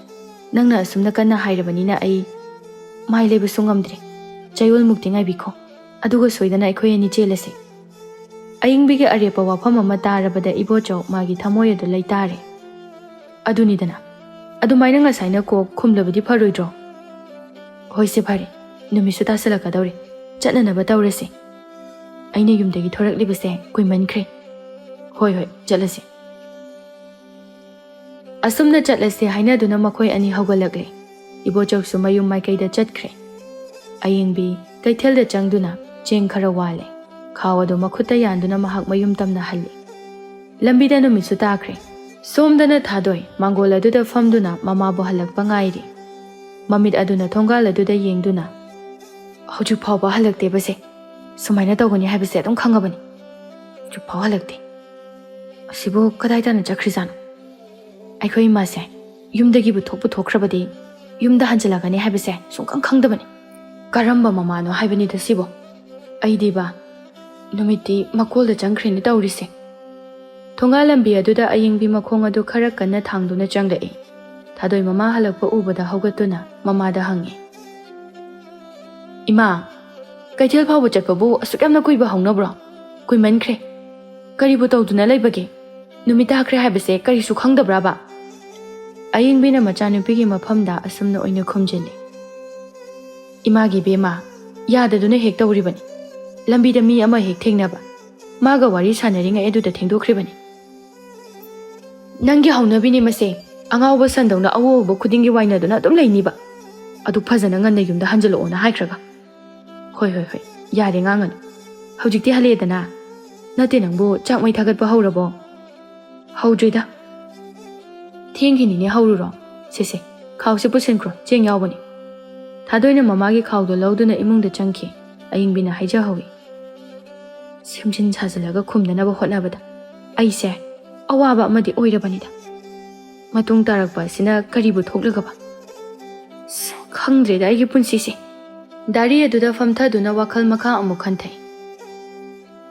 ꯅꯪꯅ ꯑꯁꯨꯝꯅ ꯀꯟꯅ ꯍꯥꯏꯔꯕꯅꯤꯅ ꯑꯩ ꯃꯥꯏ ꯂꯩꯕꯁꯨ ꯉꯝꯗ꯭ꯔꯦ ꯆꯌꯣꯜꯃꯨꯛꯇꯤ ꯉꯥꯏꯕꯤꯈꯣ ꯑꯗꯨꯒ ꯁꯣꯏꯗꯅ ꯑꯩꯈꯣꯏ ꯑꯅꯤ ꯆꯦꯜꯂꯁꯤ ꯑꯌꯤꯡꯕꯤꯒꯤ ꯑꯔꯦꯞꯄ ꯋꯥꯐꯝ ꯑꯃ ꯇꯥꯔꯕꯗ ꯏꯕꯣꯆꯧ ꯃꯥꯒꯤ ꯊꯃꯣꯏ ꯑꯗꯨ ꯂꯩꯇꯥꯔꯦ ꯑꯗꯨꯅꯤꯗꯅ ꯑꯗꯨꯃꯥꯏꯅ ꯉꯁꯥꯏꯅ ꯀꯣꯛ ꯈꯨꯝꯂꯕꯗꯤ ꯐꯔꯣꯏꯗ꯭ꯔꯣ ꯍꯣꯏꯁꯦ ꯐꯔꯦ ꯅꯨꯃꯤꯠꯁꯨ ꯇꯥꯁꯜꯂꯛꯀꯗꯧꯔꯦ ꯆꯠꯅꯅꯕ ꯇꯧꯔꯁꯤ ꯑꯩꯅ ꯌꯨꯝꯗꯒꯤ ꯊꯣꯔꯛꯂꯤꯕꯁꯦ ꯀꯨꯏꯃꯟꯈ꯭ꯔꯦ ꯍꯣꯏ ꯆꯠꯂꯁꯤ ꯑꯁꯨꯝꯅ ꯆꯠꯂꯁꯤ ꯍꯥꯏꯅꯗꯨꯅ ꯃꯈꯣꯏ ꯑꯅꯤ ꯍꯧꯒꯠꯂꯛꯂꯦ ꯏꯕꯣꯆꯧꯁꯨ ꯃꯌꯨꯝ ꯃꯥꯏꯀꯩꯗ ꯆꯠꯈ꯭ꯔꯦ ꯑꯌꯤꯡꯕꯤ ꯀꯩꯊꯦꯜꯗ ꯆꯪꯗꯨꯅ ꯆꯦꯡ ꯈꯔ ꯋꯥꯜꯂꯦ ꯈꯥꯎ ꯑꯗꯨ ꯃꯈꯨꯠꯇ ꯌꯥꯟꯗꯨꯅ ꯃꯍꯥꯛ ꯃꯌꯨꯝ ꯇꯝꯅ ꯍꯜꯂꯤ ꯂꯝꯕꯤꯗ ꯅꯨꯃꯤꯠꯁꯨ ꯇꯥꯈ꯭ꯔꯦ ꯁꯣꯝꯗꯅ ꯊꯥꯗꯣꯏ ꯃꯥꯡꯒꯣꯜ ꯑꯗꯨꯗ ꯐꯝꯗꯨꯅ ꯃꯃꯥꯕꯨ ꯍꯜꯂꯛꯄ ꯉꯥꯏꯔꯤ ꯃꯃꯤꯠ ꯑꯗꯨꯅ ꯊꯣꯡꯒꯥꯜ ꯑꯗꯨꯗ ꯌꯦꯡꯗꯨꯅ ꯍꯧꯖꯤꯛ ꯐꯥꯎꯕ ꯍꯜꯂꯛꯇꯦꯕꯁꯦ ꯁꯨꯃꯥꯏꯅ ꯇꯧꯒꯅꯤ ꯍꯥꯏꯕꯁꯦ ꯑꯗꯨꯝ ꯈꯪꯉꯕꯅꯤ ꯍꯧꯖꯤꯛ ꯐꯥꯎ ꯍꯜꯂꯛꯇꯦ ꯑꯁꯤꯕꯨ ꯀꯗꯥꯏꯗꯅ ꯆꯠꯈ꯭ꯔꯤꯖꯥꯠꯅꯣ ꯑꯩꯈꯣꯏ ꯏꯃꯥꯁꯦ ꯌꯨꯝꯗꯒꯤꯕꯨ ꯊꯣꯛꯈ꯭ꯔꯕꯗꯤ ꯌꯨꯝꯗ ꯍꯟꯖꯤꯜꯂꯛꯀꯅꯤ ꯍꯥꯏꯕꯁꯦ ꯁꯨꯡꯈꯪ ꯈꯪꯗꯕꯅꯤ ꯀꯔꯝꯕ ꯃꯃꯥꯅꯣ ꯍꯥꯏꯕꯅꯤꯗ ꯁꯤꯕꯣ ꯑꯩꯗꯤꯕ ꯅꯨꯃꯤꯠꯇꯤ ꯃꯀꯣꯜꯗ ꯆꯪꯈ꯭ꯔꯦꯅ ꯇꯧꯔꯤꯁꯦ ꯊꯣꯡꯒꯥꯜ ꯂꯝꯕꯤ ꯑꯗꯨꯗ ꯑꯌꯤꯡꯕꯤ ꯃꯈꯣꯡ ꯑꯗꯨ ꯈꯔ ꯀꯟꯅ ꯊꯥꯡꯗꯨꯅ ꯆꯪꯂꯛꯏ ꯊꯥꯗꯣꯏ ꯃꯃꯥ ꯍꯜꯂꯛꯄ ꯎꯕꯗ ꯍꯧꯒꯠꯇꯨꯅ ꯃꯃꯥꯗ ꯍꯪꯉꯤ ꯏꯃꯥ ꯀꯩꯊꯦꯜ ꯐꯥꯎꯕ ꯆꯠꯄꯕꯨ ꯑꯁꯨꯛ ꯌꯥꯝꯅ ꯀꯨꯏꯕ ꯍꯧꯅꯕ꯭ꯔꯣ ꯀꯨꯏꯃꯟꯈ꯭ꯔꯦ ꯀꯔꯤꯕꯨ ꯇꯧꯗꯨꯅ ꯂꯩꯕꯒꯦ ꯅꯨꯃꯤꯠ ꯇꯥꯈ꯭ꯔꯦ ꯍꯥꯏꯕꯁꯦ ꯀꯔꯤꯁꯨ ꯈꯪꯗꯕ꯭ꯔꯥꯕ ꯑꯌꯤꯡꯕꯤꯅ ꯃꯆꯥꯅꯨꯄꯤꯒꯤ ꯃꯐꯝꯗ ꯑꯁꯨꯝꯅ ꯑꯣꯏꯅ ꯈꯨꯝꯖꯤꯜꯂꯤ ꯏꯃꯥꯒꯤ ꯕꯦꯝꯃ ꯌꯥꯗꯗꯨꯅ ꯍꯦꯛ ꯇꯧꯔꯤꯕꯅꯤ ꯂꯝꯕꯤꯗ ꯃꯤ ꯑꯃ ꯍꯦꯛ ꯊꯦꯡꯅꯕ ꯃꯥꯒ ꯋꯥꯔꯤ ꯁꯥꯟꯅꯔꯤꯉꯩ ꯑꯗꯨꯗ ꯊꯦꯡꯗꯣꯛꯈ꯭ꯔꯤꯕꯅꯤ ꯅꯪꯒꯤ ꯍꯧꯅꯕꯤꯅꯤ ꯃꯁꯦ ꯑꯉꯥꯎꯕ ꯁꯟꯗꯧꯅ ꯑꯋꯣ ꯈꯨꯗꯤꯡꯒꯤ ꯋꯥꯏꯅꯗꯨꯅ ꯑꯗꯨꯝ ꯂꯩꯅꯤꯕ ꯑꯗꯨ ꯐꯖꯅ ꯉꯟꯅ ꯌꯨꯝꯗ ꯍꯟꯖꯤꯜꯂꯛꯑꯣꯅ ꯍꯥꯏꯈ꯭ꯔꯒ ꯍꯣꯏ ꯌꯥꯔꯦ ꯉꯥꯡꯉꯅꯨ ꯍꯧꯖꯤꯛꯇꯤ ꯍꯜꯂꯛꯑꯦꯗꯅ ꯅꯠꯇꯦ ꯅꯪꯕꯨ ꯆꯥꯛ ꯃꯩ ꯊꯥꯒꯠꯄ ꯍꯧꯔꯕꯣ ꯍꯧꯗ꯭ꯔꯤꯗ ꯊꯦꯡꯈꯤꯅꯤꯅꯦ ꯍꯧꯔꯨꯔꯣ ꯁꯦ ꯈꯥꯎꯁꯦ ꯄꯨꯁꯤꯟꯈ꯭ꯔꯣ ꯆꯦꯡ ꯌꯥꯎꯕꯅꯤ ꯊꯥꯗꯣꯏꯅ ꯃꯃꯥꯒꯤ ꯈꯥꯎꯗꯣ ꯂꯧꯗꯨꯅ ꯏꯃꯨꯡꯗ ꯆꯪꯈꯤ ꯑꯌꯤꯡꯕꯤꯅ ꯍꯥꯏꯖꯍꯧꯏ ꯁꯦꯝꯖꯤꯟ ꯁꯥꯖꯤꯜꯂꯒ ꯈꯨꯝꯅꯅꯕ ꯍꯣꯠꯅꯕꯗ ꯑꯩꯁꯦ ꯑꯋꯥꯕ ꯑꯃꯗꯤ ꯑꯣꯏꯔꯕꯅꯤꯗ ꯃꯇꯨꯡ ꯇꯥꯔꯛꯄ ꯑꯁꯤꯅ ꯀꯔꯤꯕꯨ ꯊꯣꯛꯂꯒꯕ ꯈꯪꯗ꯭ꯔꯦꯗ ꯑꯩꯒꯤ ꯄꯨꯟꯁꯤꯁꯦ ꯗꯥꯔꯤ ꯑꯗꯨꯗ ꯐꯝꯊꯗꯨꯅ ꯋꯥꯈꯜ ꯃꯈꯥ ꯑꯃꯨꯛ ꯈꯟꯊꯩ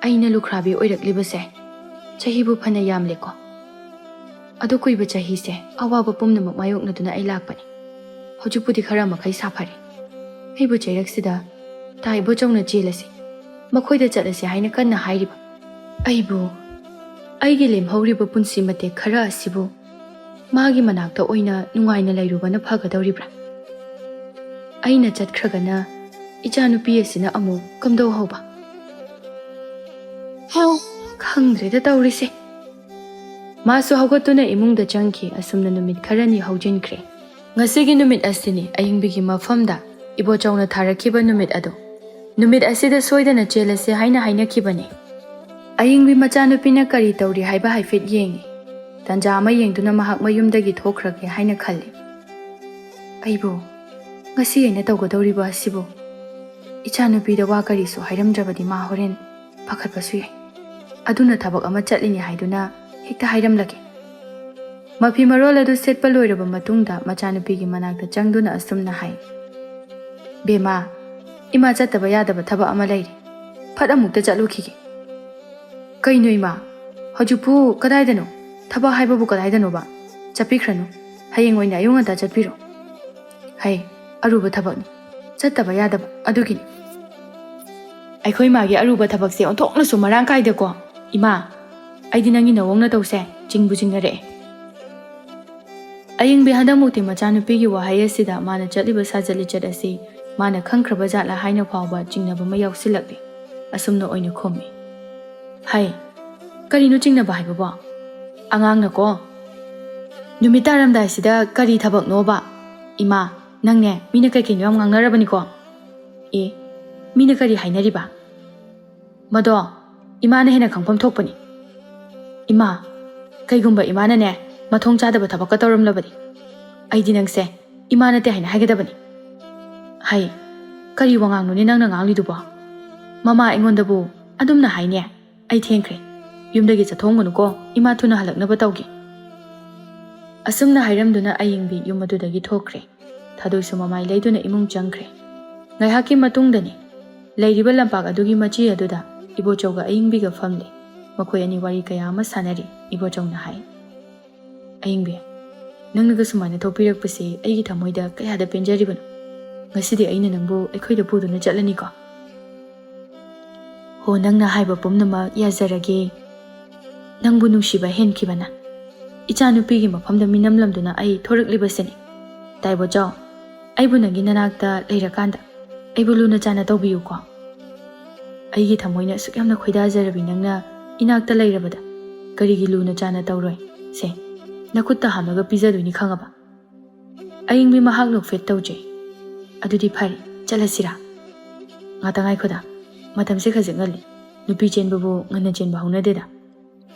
ꯑꯩꯅ ꯂꯨꯈ꯭ꯔꯥꯕꯤ ꯑꯣꯏꯔꯛꯂꯤꯕꯁꯦ ꯆꯍꯤꯕꯨ ꯐꯅ ꯌꯥꯝꯂꯦꯀꯣ ꯑꯗꯨ ꯀꯨꯏꯕ ꯆꯍꯤꯁꯦ ꯑꯋꯥꯕ ꯄꯨꯝꯅꯃꯛ ꯃꯥꯌꯣꯛꯅꯗꯨꯅ ꯑꯩ ꯂꯥꯛꯄꯅꯤ ꯍꯧꯖꯤꯛꯄꯨꯗꯤ ꯈꯔ ꯃꯈꯩ ꯁꯥꯐꯔꯦ ꯑꯩꯕꯨ ꯆꯩꯔꯛꯁꯤꯗ ꯇꯥ ꯏꯕꯣꯆꯧꯅ ꯆꯦꯜꯂꯁꯤ ꯃꯈꯣꯏꯗ ꯆꯠꯂꯁꯤ ꯍꯥꯏꯅ ꯀꯟꯅ ꯍꯥꯏꯔꯤꯕ ꯑꯩꯕꯨ ꯑꯩꯒꯤ ꯂꯦꯝꯍꯧꯔꯤꯕ ꯄꯨꯟꯁꯤ ꯃꯇꯦꯛ ꯈꯔ ꯑꯁꯤꯕꯨ ꯃꯥꯒꯤ ꯃꯅꯥꯛꯇ ꯑꯣꯏꯅ ꯅꯨꯡꯉꯥꯏꯅ ꯂꯩꯔꯨꯕꯅ ꯐꯒꯗꯧꯔꯤꯕ꯭ꯔꯥ ꯑꯩꯅ ꯆꯠꯈ꯭ꯔꯒꯅ ꯏꯆꯥꯅꯨꯄꯤ ꯑꯁꯤꯅ ꯑꯃꯨꯛ ꯀꯝꯗꯧꯍꯧꯕ ꯈꯪꯗ꯭ꯔꯦꯗ ꯇꯧꯔꯤꯁꯦ ꯃꯥꯁꯨ ꯍꯧꯒꯠꯇꯨꯅ ꯏꯃꯨꯡꯗ ꯆꯪꯈꯤ ꯑꯁꯨꯝꯅ ꯅꯨꯃꯤꯠ ꯈꯔꯅꯤ ꯍꯧꯖꯤꯟꯈ꯭ꯔꯦ ꯉꯁꯤꯒꯤ ꯅꯨꯃꯤꯠ ꯑꯁꯤꯅꯤ ꯑꯌꯤꯡꯕꯤꯒꯤ ꯃꯐꯝꯗ ꯏꯕꯣꯆꯧꯅ ꯊꯥꯔꯛꯈꯤꯕ ꯅꯨꯃꯤꯠ ꯑꯗꯨ ꯅꯨꯃꯤꯠ ꯑꯁꯤꯗ ꯁꯣꯏꯗꯅ ꯆꯦꯜꯂꯁꯤ ꯍꯥꯏꯅ ꯍꯥꯏꯅꯈꯤꯕꯅꯤ ꯑꯌꯤꯡꯕꯤ ꯃꯆꯥꯅꯨꯄꯤꯅ ꯀꯔꯤ ꯇꯧꯔꯤ ꯍꯥꯏꯕ ꯍꯥꯏꯐꯦꯠ ꯌꯦꯡꯉꯤ ꯇꯟꯖꯥ ꯑꯃ ꯌꯦꯡꯗꯨꯅ ꯃꯍꯥꯛ ꯃꯌꯨꯝꯗꯒꯤ ꯊꯣꯛꯈ꯭ꯔꯒꯦ ꯍꯥꯏꯅ ꯈꯜꯂꯤ ꯑꯩꯕꯨ ꯉꯁꯤ ꯑꯩꯅ ꯇꯧꯒꯗꯧꯔꯤꯕ ꯑꯁꯤꯕꯨ ꯏꯆꯥꯅꯨꯄꯤꯗ ꯋꯥ ꯀꯔꯤꯁꯨ ꯍꯥꯏꯔꯝꯗ꯭ꯔꯕꯗꯤ ꯃꯥ ꯍꯣꯔꯦꯟ ꯄꯥꯈꯠꯄꯁꯨ ꯌꯥꯏ ꯑꯗꯨꯅ ꯊꯕꯛ ꯑꯃ ꯆꯠꯂꯤꯅꯤ ꯍꯥꯏꯗꯨꯅ ꯍꯦꯛꯇ ꯍꯥꯏꯔꯝꯂꯒꯦ ꯃꯐꯤ ꯃꯔꯣꯜ ꯑꯗꯨ ꯁꯦꯠꯄ ꯂꯣꯏꯔꯕ ꯃꯇꯨꯡꯗ ꯃꯆꯥꯅꯨꯄꯤꯒꯤ ꯃꯅꯥꯛꯇ ꯆꯪꯗꯨꯅ ꯑꯁꯨꯝꯅ ꯍꯥꯏ ꯕꯦꯝꯃ ꯏꯃꯥ ꯆꯠꯇꯕ ꯌꯥꯗꯕ ꯊꯕꯛ ꯑꯃ ꯂꯩꯔꯤ ꯐꯠ ꯑꯃꯨꯛꯇ ꯆꯠꯂꯨꯈꯤꯒꯦ ꯀꯩꯅꯣ ꯏꯃꯥ ꯍꯧꯖꯤꯛꯄꯨ ꯀꯗꯥꯏꯗꯅꯣ ꯊꯕꯛ ꯍꯥꯏꯕꯕꯨ ꯀꯗꯥꯏꯗꯅꯣꯕ ꯆꯠꯄꯤꯈ꯭ꯔꯅꯨ ꯍꯌꯦꯡ ꯑꯣꯏꯅ ꯑꯌꯨꯛ ꯉꯟꯇꯥ ꯆꯠꯄꯤꯔꯣ ꯑꯔꯨꯕ ꯊꯕꯛꯅꯤ ꯆꯠꯇꯕ ꯌꯥꯗꯕ ꯑꯗꯨꯒꯤꯅꯤ ꯑꯩꯈꯣꯏ ꯃꯥꯒꯤ ꯑꯔꯨꯕ ꯊꯕꯛꯁꯦ ꯑꯣꯟꯊꯣꯛꯅꯁꯨ ꯃꯔꯥꯡ ꯀꯥꯏꯗꯀꯣ ꯏꯃꯥ ꯑꯩꯗꯤ ꯅꯪꯒꯤ ꯅꯋꯣꯡ ꯅꯇꯧꯁꯦ ꯆꯤꯡꯕꯨ ꯆꯤꯡꯅꯔꯛꯑꯦ ꯑꯌꯤꯡꯕꯤ ꯍꯟꯗꯛꯃꯨꯛꯇꯤ ꯃꯆꯥꯅꯨꯄꯤꯒꯤ ꯋꯥꯍꯩ ꯑꯁꯤꯗ ꯃꯥꯅ ꯆꯠꯂꯤꯕ ꯁꯥꯖꯠ ꯂꯤꯆꯠ ꯑꯁꯤ ꯃꯥꯅ ꯈꯪꯈ꯭ꯔꯕ ꯖꯥꯠꯂꯥ ꯍꯥꯏꯅ ꯐꯥꯎꯕ ꯆꯤꯡꯅꯕ ꯑꯃ ꯌꯥꯎꯁꯤꯜꯂꯛꯂꯤ ꯑꯁꯨꯝꯅ ꯑꯣꯏꯅ ꯈꯨꯝꯃꯤ ꯍꯩ ꯀꯔꯤꯅꯣ ꯆꯤꯡꯅꯕ ꯍꯥꯏꯕꯕꯣ ꯑꯉꯥꯡꯅꯀꯣ ꯅꯨꯃꯤꯠ ꯇꯥꯔꯝꯗꯥꯏꯁꯤꯗ ꯀꯔꯤ ꯊꯕꯛꯅꯣꯕ ꯏꯃꯥ ꯅꯪꯅꯦ ꯃꯤꯅ ꯀꯩꯀꯩꯅꯣ ꯌꯥꯝ ꯉꯥꯡꯅꯔꯕꯅꯤꯀꯣ ꯑꯦ ꯃꯤꯅ ꯀꯔꯤ ꯍꯥꯏꯅꯔꯤꯕ ꯃꯗꯣ ꯏꯃꯥꯅ ꯍꯦꯟꯅ ꯈꯪꯐꯝ ꯊꯣꯛꯄꯅꯤ ꯏꯃꯥ ꯀꯩꯒꯨꯝꯕ ꯏꯃꯥꯅꯅꯦ ꯃꯊꯣꯡ ꯆꯥꯗꯕ ꯊꯕꯛꯀ ꯇꯧꯔꯝꯂꯕꯗꯤ ꯑꯩꯗꯤ ꯅꯪꯁꯦ ꯏꯃꯥ ꯅꯠꯇꯦ ꯍꯥꯏꯅ ꯍꯥꯏꯒꯗꯕꯅꯤ ꯍꯩ ꯀꯔꯤ ꯋꯥꯉꯥꯡꯅꯣꯅꯦ ꯅꯪꯅ ꯉꯥꯡꯂꯤꯗꯨꯕꯣ ꯃꯃꯥ ꯑꯩꯉꯣꯟꯗꯕꯨ ꯑꯗꯨꯝꯅ ꯍꯥꯏꯅꯦ ꯑꯩ ꯊꯦꯡꯈ꯭ꯔꯦ ꯌꯨꯝꯗꯒꯤ ꯆꯠꯊꯣꯡꯒꯅꯨꯀꯣ ꯏꯃꯥ ꯊꯨꯅ ꯍꯜꯂꯛꯅꯕ ꯇꯧꯒꯦ ꯑꯁꯨꯝꯅ ꯍꯥꯏꯔꯝꯗꯨꯅ ꯑꯌꯤꯡꯕꯤ ꯌꯨꯝ ꯑꯗꯨꯗꯒꯤ ꯊꯣꯛꯈ꯭ꯔꯦ ꯊꯥꯗꯣꯏꯁꯨ ꯃꯃꯥꯏ ꯂꯩꯗꯨꯅ ꯏꯃꯨꯡ ꯆꯪꯈ꯭ꯔꯦ ꯉꯥꯏꯍꯥꯛꯀꯤ ꯃꯇꯨꯡꯗꯅꯤ ꯂꯩꯔꯤꯕ ꯂꯝꯄꯥꯛ ꯑꯗꯨꯒꯤ ꯃꯆꯤ ꯑꯗꯨꯗ ꯏꯕꯣꯆꯧꯒ ꯑꯌꯤꯡꯕꯤꯒ ꯐꯝꯂꯤ ꯃꯈꯣꯏ ꯑꯅꯤ ꯋꯥꯔꯤ ꯀꯌꯥ ꯑꯃ ꯁꯥꯟꯅꯔꯤ ꯏꯕꯣꯆꯧꯅ ꯍꯥꯏ ꯑꯌꯤꯡꯕꯤ ꯅꯪꯅꯒ ꯁꯨꯃꯥꯏꯅ ꯊꯣꯛꯄꯤꯔꯛꯄꯁꯤ ꯑꯩꯒꯤ ꯊꯃꯣꯏꯗ ꯀꯌꯥꯗ ꯄꯦꯟꯖꯔꯤꯕꯅꯣ ꯉꯁꯤꯗꯤ ꯑꯩꯅ ꯅꯪꯕꯨ ꯑꯩꯈꯣꯏꯗ ꯄꯨꯗꯨꯅ ꯆꯠꯂꯅꯤꯀꯣ ꯍꯣ ꯅꯪꯅ ꯍꯥꯏꯕ ꯄꯨꯝꯅꯃꯛ ꯌꯥꯖꯔꯒꯦ ꯅꯪꯕꯨ ꯅꯨꯡꯁꯤꯕ ꯍꯦꯟꯈꯤꯕꯅ ꯏꯆꯥꯅꯨꯄꯤꯒꯤ ꯃꯐꯝꯗ ꯃꯤꯅꯝꯂꯝꯗꯨꯅ ꯑꯩ ꯊꯣꯔꯛꯂꯤꯕꯁꯤꯅꯤ ꯇꯥꯏꯕꯣꯆꯧ ꯑꯩꯕꯨ ꯅꯪꯒꯤ ꯅꯅꯥꯛꯇ ꯂꯩꯔꯀꯥꯟꯗ ꯑꯩꯕꯨ ꯂꯨꯅ ꯆꯥꯅ ꯇꯧꯕꯤꯌꯨꯀꯣ ꯑꯩꯒꯤ ꯊꯃꯣꯏꯅ ꯑꯁꯨꯛ ꯌꯥꯝꯅ ꯈꯣꯏꯗꯥꯖꯔꯕꯤ ꯅꯪꯅ ꯏꯅꯥꯛꯇ ꯂꯩꯔꯕꯗ ꯀꯔꯤꯒꯤ ꯂꯨꯅ ꯆꯥꯅ ꯇꯧꯔꯣꯏ ꯁꯦ ꯅꯈꯨꯠꯇ ꯍꯥꯝꯂꯒ ꯄꯤꯖꯗꯣꯏꯅꯤ ꯈꯪꯉꯕ ꯑꯌꯤꯡꯕꯤ ꯃꯍꯥꯛ ꯅꯣꯛꯐꯦꯠ ꯇꯧꯖꯩ ꯑꯗꯨꯗꯤ ꯐꯔꯦ ꯆꯠꯂꯁꯤꯔꯥ ꯉꯥꯛꯇ ꯉꯥꯏꯈꯣꯗ ꯃꯇꯝꯁꯦ ꯈꯖꯤꯛ ꯉꯜꯂꯤ ꯅꯨꯄꯤ ꯆꯦꯟꯕꯕꯨ ꯉꯟꯅ ꯆꯦꯟꯕ ꯍꯧꯅꯗꯦꯗ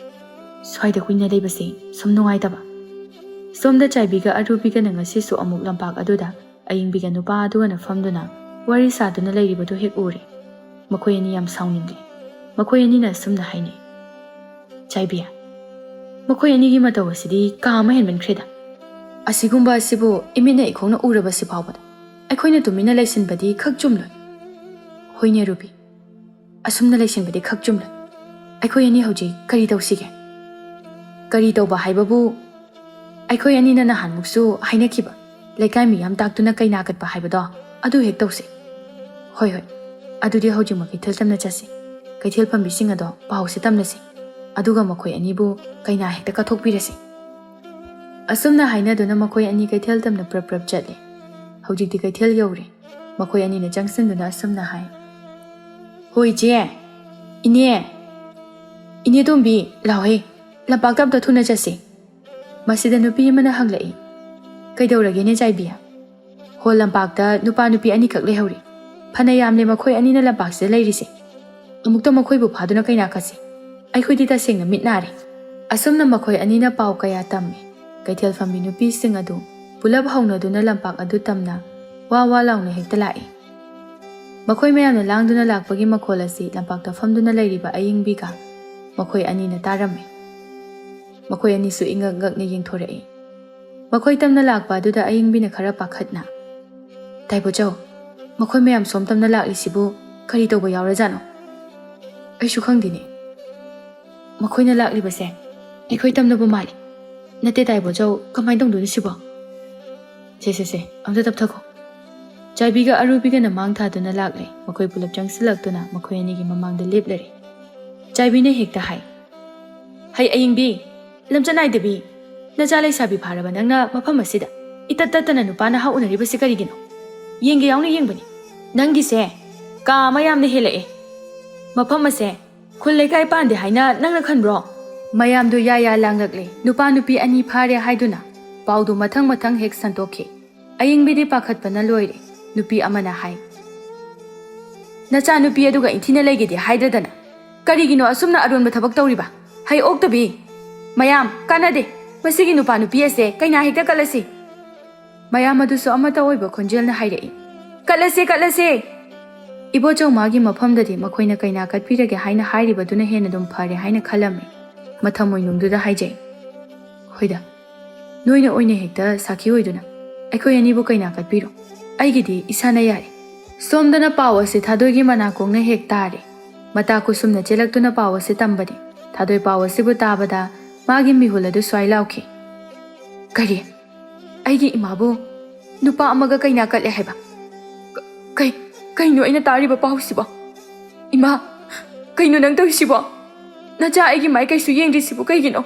ꯁ꯭ꯋꯥꯏꯗ ꯀꯨꯏꯅ ꯂꯩꯕꯁꯤ ꯁꯨꯝ ꯅꯨꯡꯉꯥꯏꯇꯕ ꯁꯣꯝꯗ ꯆꯥꯏꯕꯤꯒ ꯑꯔꯨꯕꯤꯒꯅ ꯉꯁꯤꯁꯨ ꯑꯃꯨꯛ ꯂꯝꯄꯥꯛ ꯑꯗꯨꯗ ꯑꯌꯤꯡꯕꯤꯒ ꯅꯨꯄꯥ ꯑꯗꯨꯒꯅ ꯐꯝꯗꯨꯅ ꯋꯥꯔꯤ ꯁꯥꯗꯨꯅ ꯂꯩꯔꯤꯕꯗꯨ ꯍꯦꯛ ꯎꯔꯦ ꯃꯈꯣꯏ ꯑꯅꯤ ꯌꯥꯝ ꯁꯥꯎꯅꯤꯡꯂꯤ ꯃꯈꯣꯏ ꯑꯅꯤꯅ ꯑꯁꯨꯝꯅ ꯍꯥꯏꯅꯩ ꯆꯥꯏꯕꯤ ꯃꯈꯣꯏ ꯑꯅꯤꯒꯤ ꯃꯇꯧ ꯑꯁꯤꯗꯤ ꯀꯥ ꯑꯃ ꯍꯦꯟꯃꯟꯈ꯭ꯔꯦꯗ ꯑꯁꯤꯒꯨꯝꯕ ꯑꯁꯤꯕꯨ ꯏꯃꯤꯠꯅ ꯏꯈꯣꯡꯅ ꯎꯔꯕꯁꯤ ꯐꯥꯎꯕꯗ ꯑꯩꯈꯣꯏꯅ ꯇꯨꯃꯤꯟꯅ ꯂꯩꯁꯤꯟꯕꯗꯤ ꯈꯛ ꯆꯨꯝꯂꯣꯏ ꯍꯣꯏꯅꯦ ꯔꯨꯕꯤ ꯑꯁꯨꯝꯅ ꯂꯩꯁꯤꯟꯕꯗꯤ ꯈꯛ ꯆꯨꯝꯂꯣꯏ ꯑꯩꯈꯣꯏ ꯑꯅꯤ ꯍꯧꯖꯤꯛ ꯀꯔꯤ ꯇꯧꯁꯤꯒꯦ ꯀꯔꯤ ꯇꯧꯕ ꯍꯥꯏꯕꯕꯨ ꯑꯩꯈꯣꯏ ꯑꯅꯤꯅ ꯅꯍꯥꯟꯃꯨꯛꯁꯨ ꯍꯥꯏꯅꯈꯤꯕ ꯂꯩꯀꯥꯏ ꯃꯤꯌꯥꯝ ꯇꯥꯛꯇꯨꯅ ꯀꯩꯅꯥ ꯀꯠꯄ ꯍꯥꯏꯕꯗꯣ ꯑꯗꯨ ꯍꯦꯛ ꯇꯧꯁꯤ ꯍꯣꯏ ꯍꯣꯏ ꯑꯗꯨꯗꯤ ꯍꯧꯖꯤꯛꯃꯛ ꯀꯩꯊꯦꯜ ꯇꯝꯅ ꯆꯠꯁꯤ ꯀꯩꯊꯦꯜ ꯐꯝꯕꯤꯁꯤꯡ ꯑꯗꯣ ꯄꯥꯎꯁꯤ ꯇꯝꯂꯁꯤ ꯑꯗꯨꯒ ꯃꯈꯣꯏ ꯑꯅꯤꯕꯨ ꯀꯩꯅꯥ ꯍꯦꯛꯇ ꯀꯠꯊꯣꯛꯄꯤꯔꯁꯤ ꯑꯁꯨꯝꯅ ꯍꯥꯏꯅꯗꯨꯅ ꯃꯈꯣꯏ ꯑꯅꯤ ꯀꯩꯊꯦꯜ ꯇꯝꯅ ꯄ꯭ꯔꯞ ꯄ꯭ꯔꯞ ꯆꯠꯂꯤ ꯍꯧꯖꯤꯛꯇꯤ ꯀꯩꯊꯦꯜ ꯌꯧꯔꯦ ꯃꯈꯣꯏ ꯑꯅꯤꯅ ꯆꯪꯁꯤꯟꯗꯨꯅ ꯑꯁꯨꯝꯅ ꯍꯥꯏ ꯍꯣꯏ ꯏꯆꯦ ꯏꯅꯦ ꯇꯣꯝꯕꯤ ꯂꯥꯎꯍꯦ ꯂꯝꯄꯥꯛꯇ ꯑꯝꯇ ꯊꯨꯅ ꯆꯠꯁꯤ ꯃꯁꯤꯗ ꯅꯨꯄꯤ ꯑꯃꯅ ꯍꯪꯂꯛꯏ ꯀꯩꯗꯧꯔꯒꯦꯅꯦ ꯆꯥꯏꯕꯤ ꯍꯣ ꯂꯝꯄꯥꯛꯇ ꯅꯨꯄꯥ ꯅꯨꯄꯤ ꯑꯅꯤꯈꯛ ꯂꯩꯍꯧꯔꯤ ꯐꯅ ꯌꯥꯝꯂꯦ ꯃꯈꯣꯏ ꯑꯅꯤꯅ ꯂꯝꯄꯥꯛꯁꯤꯗ ꯂꯩꯔꯤꯁꯦ ꯑꯃꯨꯛꯇ ꯃꯈꯣꯏꯕꯨ ꯐꯥꯗꯨꯅ ꯀꯩꯅꯥ ꯀꯠꯁꯤ ꯑꯩꯈꯣꯏꯗꯤ ꯇꯁꯦꯡꯅ ꯃꯤꯠ ꯅꯥꯔꯦ ꯑꯁꯨꯝꯅ ꯃꯈꯣꯏ ꯑꯅꯤꯅ ꯄꯥꯎ ꯀꯌꯥ ꯇꯝꯃꯤ ꯀꯩꯊꯦꯜ ꯐꯝꯕꯤ ꯅꯨꯄꯤꯁꯤꯡ ꯑꯗꯨ ꯄꯨꯂꯞ ꯍꯧꯅꯗꯨꯅ ꯂꯝꯄꯥꯛ ꯑꯗꯨ ꯇꯝꯅ ꯋꯥ ꯋꯥ ꯂꯥꯎꯅ ꯍꯦꯛꯇ ꯂꯥꯛꯏ ꯃꯈꯣꯏ ꯃꯌꯥꯝꯅ ꯂꯥꯡꯗꯨꯅ ꯂꯥꯛꯄꯒꯤ ꯃꯈꯣꯜ ꯑꯁꯤ ꯂꯝꯄꯥꯛꯇ ꯐꯝꯗꯨꯅ ꯂꯩꯔꯤꯕ ꯑꯌꯤꯡꯕꯤꯒ ꯃꯈꯣꯏ ꯑꯅꯤꯅ ꯇꯥꯔꯝꯃꯤ ꯃꯈꯣꯏ ꯑꯅꯤꯁꯨ ꯏꯉꯛ ꯉꯛꯅ ꯌꯦꯡꯊꯣꯔꯛꯏ ꯃꯈꯣꯏ ꯇꯝꯅ ꯂꯥꯛꯄ ꯑꯗꯨꯗ ꯑꯌꯤꯡꯕꯤꯅ ꯈꯔ ꯄꯥꯈꯠꯅ ꯇꯥꯏꯕꯣꯆꯧ ꯃꯈꯣꯏ ꯃꯌꯥꯝ ꯁꯣꯝ ꯇꯝꯅ ꯂꯥꯛꯂꯤꯁꯤꯕꯨ ꯀꯔꯤ ꯇꯧꯕ ꯌꯥꯎꯔꯖꯥꯠꯅꯣ ꯑꯩꯁꯨ ꯈꯪꯗꯦꯅꯦ ꯃꯈꯣꯏꯅ ꯂꯥꯛꯂꯤꯕꯁꯦ ꯑꯩꯈꯣꯏ ꯇꯝꯅꯕꯨ ꯃꯥꯜꯂꯤ ꯅꯠꯇꯦ ꯇꯥꯏꯕꯣꯆꯧ ꯀꯃꯥꯏꯅ ꯇꯧꯗꯣꯏꯅꯣ ꯁꯤꯕꯣ ꯁꯦ ꯑꯝꯇ ꯇꯞꯊꯈꯣ ꯆꯥꯏꯕꯤꯒ ꯑꯔꯨꯕꯤꯒꯅ ꯃꯥꯡ ꯊꯥꯗꯨꯅ ꯂꯥꯛꯂꯦ ꯃꯈꯣꯏ ꯄꯨꯂꯞ ꯆꯪꯁꯤꯜꯂꯛꯇꯨꯅ ꯃꯈꯣꯏ ꯑꯅꯤꯒꯤ ꯃꯃꯥꯡꯗ ꯂꯦꯞꯂꯔꯦ ꯆꯥꯏꯕꯤꯅ ꯍꯦꯛꯇ ꯍꯥꯏ ꯍꯩ ꯑꯌꯤꯡꯕꯤ ꯂꯝꯆꯠ ꯅꯥꯏꯗꯕꯤ ꯅꯆꯥ ꯂꯩꯁꯥꯕꯤ ꯐꯥꯔꯕ ꯅꯪꯅ ꯃꯐꯝ ꯑꯁꯤꯗ ꯏꯇꯠ ꯇꯠꯇꯅ ꯅꯨꯄꯥ ꯅꯍꯥ ꯎꯅꯔꯤꯕꯁꯤ ꯀꯔꯤꯒꯤꯅꯣ ꯌꯦꯡꯒꯦ ꯌꯥꯎꯅ ꯌꯦꯡꯕꯅꯤ ꯅꯪꯒꯤꯁꯦ ꯀꯥ ꯑꯃ ꯌꯥꯝꯅ ꯍꯦꯜꯂꯛꯑꯦ ꯃꯐꯝ ꯑꯁꯦ ꯈꯨꯜ ꯂꯩꯀꯥꯏ ꯄꯥꯟꯗꯦ ꯍꯥꯏꯅ ꯅꯪꯅ ꯈꯟꯕ꯭ꯔꯣ ꯃꯌꯥꯝꯗꯨ ꯌꯥ ꯂꯥꯡꯂꯛꯂꯦ ꯅꯨꯄꯥ ꯅꯨꯄꯤ ꯑꯅꯤ ꯐꯥꯔꯦ ꯍꯥꯏꯗꯨꯅ ꯄꯥꯎꯗꯨ ꯃꯊꯪ ꯍꯦꯛ ꯁꯟꯇꯣꯛꯈꯤ ꯑꯌꯤꯡꯕꯤꯗꯤ ꯄꯥꯈꯠꯄꯅ ꯂꯣꯏꯔꯦ ꯅꯨꯄꯤ ꯑꯃꯅ ꯍꯥꯏ ꯅꯆꯥ ꯅꯨꯄꯤ ꯑꯗꯨꯒ ꯏꯟꯊꯤꯅ ꯂꯩꯒꯦꯗꯤ ꯍꯥꯏꯗ꯭ꯔꯗꯅ ꯀꯔꯤꯒꯤꯅꯣ ꯑꯁꯨꯝꯅ ꯑꯔꯣꯟꯕ ꯊꯕꯛ ꯇꯧꯔꯤꯕ ꯍꯩ ꯑꯣꯛꯇꯕꯤ ꯃꯌꯥꯝ ꯀꯥꯟꯅꯗꯦ ꯃꯁꯤꯒꯤ ꯅꯨꯄꯥ ꯅꯨꯄꯤ ꯑꯁꯦ ꯀꯩꯅꯥ ꯍꯦꯛꯇ ꯀꯠꯂꯁꯤ ꯃꯌꯥꯝ ꯑꯗꯨꯁꯨ ꯑꯃꯠꯇ ꯑꯣꯏꯕ ꯈꯣꯟꯖꯦꯜꯅ ꯍꯥꯏꯔꯛꯏ ꯀꯠꯂꯁꯦ ꯏꯕꯣꯆꯧ ꯃꯥꯒꯤ ꯃꯐꯝꯗꯗꯤ ꯃꯈꯣꯏꯅ ꯀꯩꯅꯥ ꯀꯠꯄꯤꯔꯒꯦ ꯍꯥꯏꯅ ꯍꯥꯏꯔꯤꯕꯗꯨꯅ ꯍꯦꯟꯅ ꯑꯗꯨꯝ ꯐꯔꯦ ꯍꯥꯏꯅ ꯈꯜꯂꯝꯃꯤ ꯃꯊꯃꯣꯏꯅꯨꯡꯗꯨꯗ ꯍꯥꯏꯖꯩ ꯍꯣꯏꯗ ꯅꯣꯏꯅ ꯑꯣꯏꯅ ꯍꯦꯛꯇ ꯁꯥꯈꯤ ꯑꯣꯏꯗꯨꯅ ꯑꯩꯈꯣꯏ ꯑꯅꯤꯕꯨ ꯀꯩꯅꯥ ꯀꯠꯄꯤꯔꯣ ꯑꯩꯒꯤꯗꯤ ꯏꯁꯥꯅ ꯌꯥꯔꯦ ꯁꯣꯝꯗꯅ ꯄꯥꯎ ꯑꯁꯤ ꯊꯥꯗꯣꯏꯒꯤ ꯃꯅꯥꯀꯣꯡꯅ ꯍꯦꯛ ꯇꯥꯔꯦ ꯃꯇꯥ ꯀꯨꯁꯨꯝꯅ ꯆꯦꯜꯂꯛꯇꯨꯅ ꯄꯥꯎ ꯑꯁꯤ ꯇꯝꯕꯅꯤ ꯊꯥꯗꯣꯏ ꯄꯥꯎ ꯑꯁꯤꯕꯨ ꯇꯥꯕꯗ ꯃꯥꯒꯤ ꯃꯤꯍꯨꯜ ꯑꯗꯨ ꯁ꯭ꯋꯥꯏ ꯂꯥꯎꯈꯤ ꯀꯔꯤ ꯑꯩꯒꯤ ꯏꯃꯥꯕꯨ ꯅꯨꯄꯥ ꯑꯃꯒ ꯀꯩꯅꯥ ꯀꯠꯂꯦ ꯍꯥꯏꯕ ꯀꯩꯅꯣ ꯑꯩꯅ ꯇꯥꯔꯤꯕ ꯄꯥꯎꯁꯤꯕꯣ Ima, kaino nang tawisibo? Nacha aigi mai kaisu yengdisibo kaigino?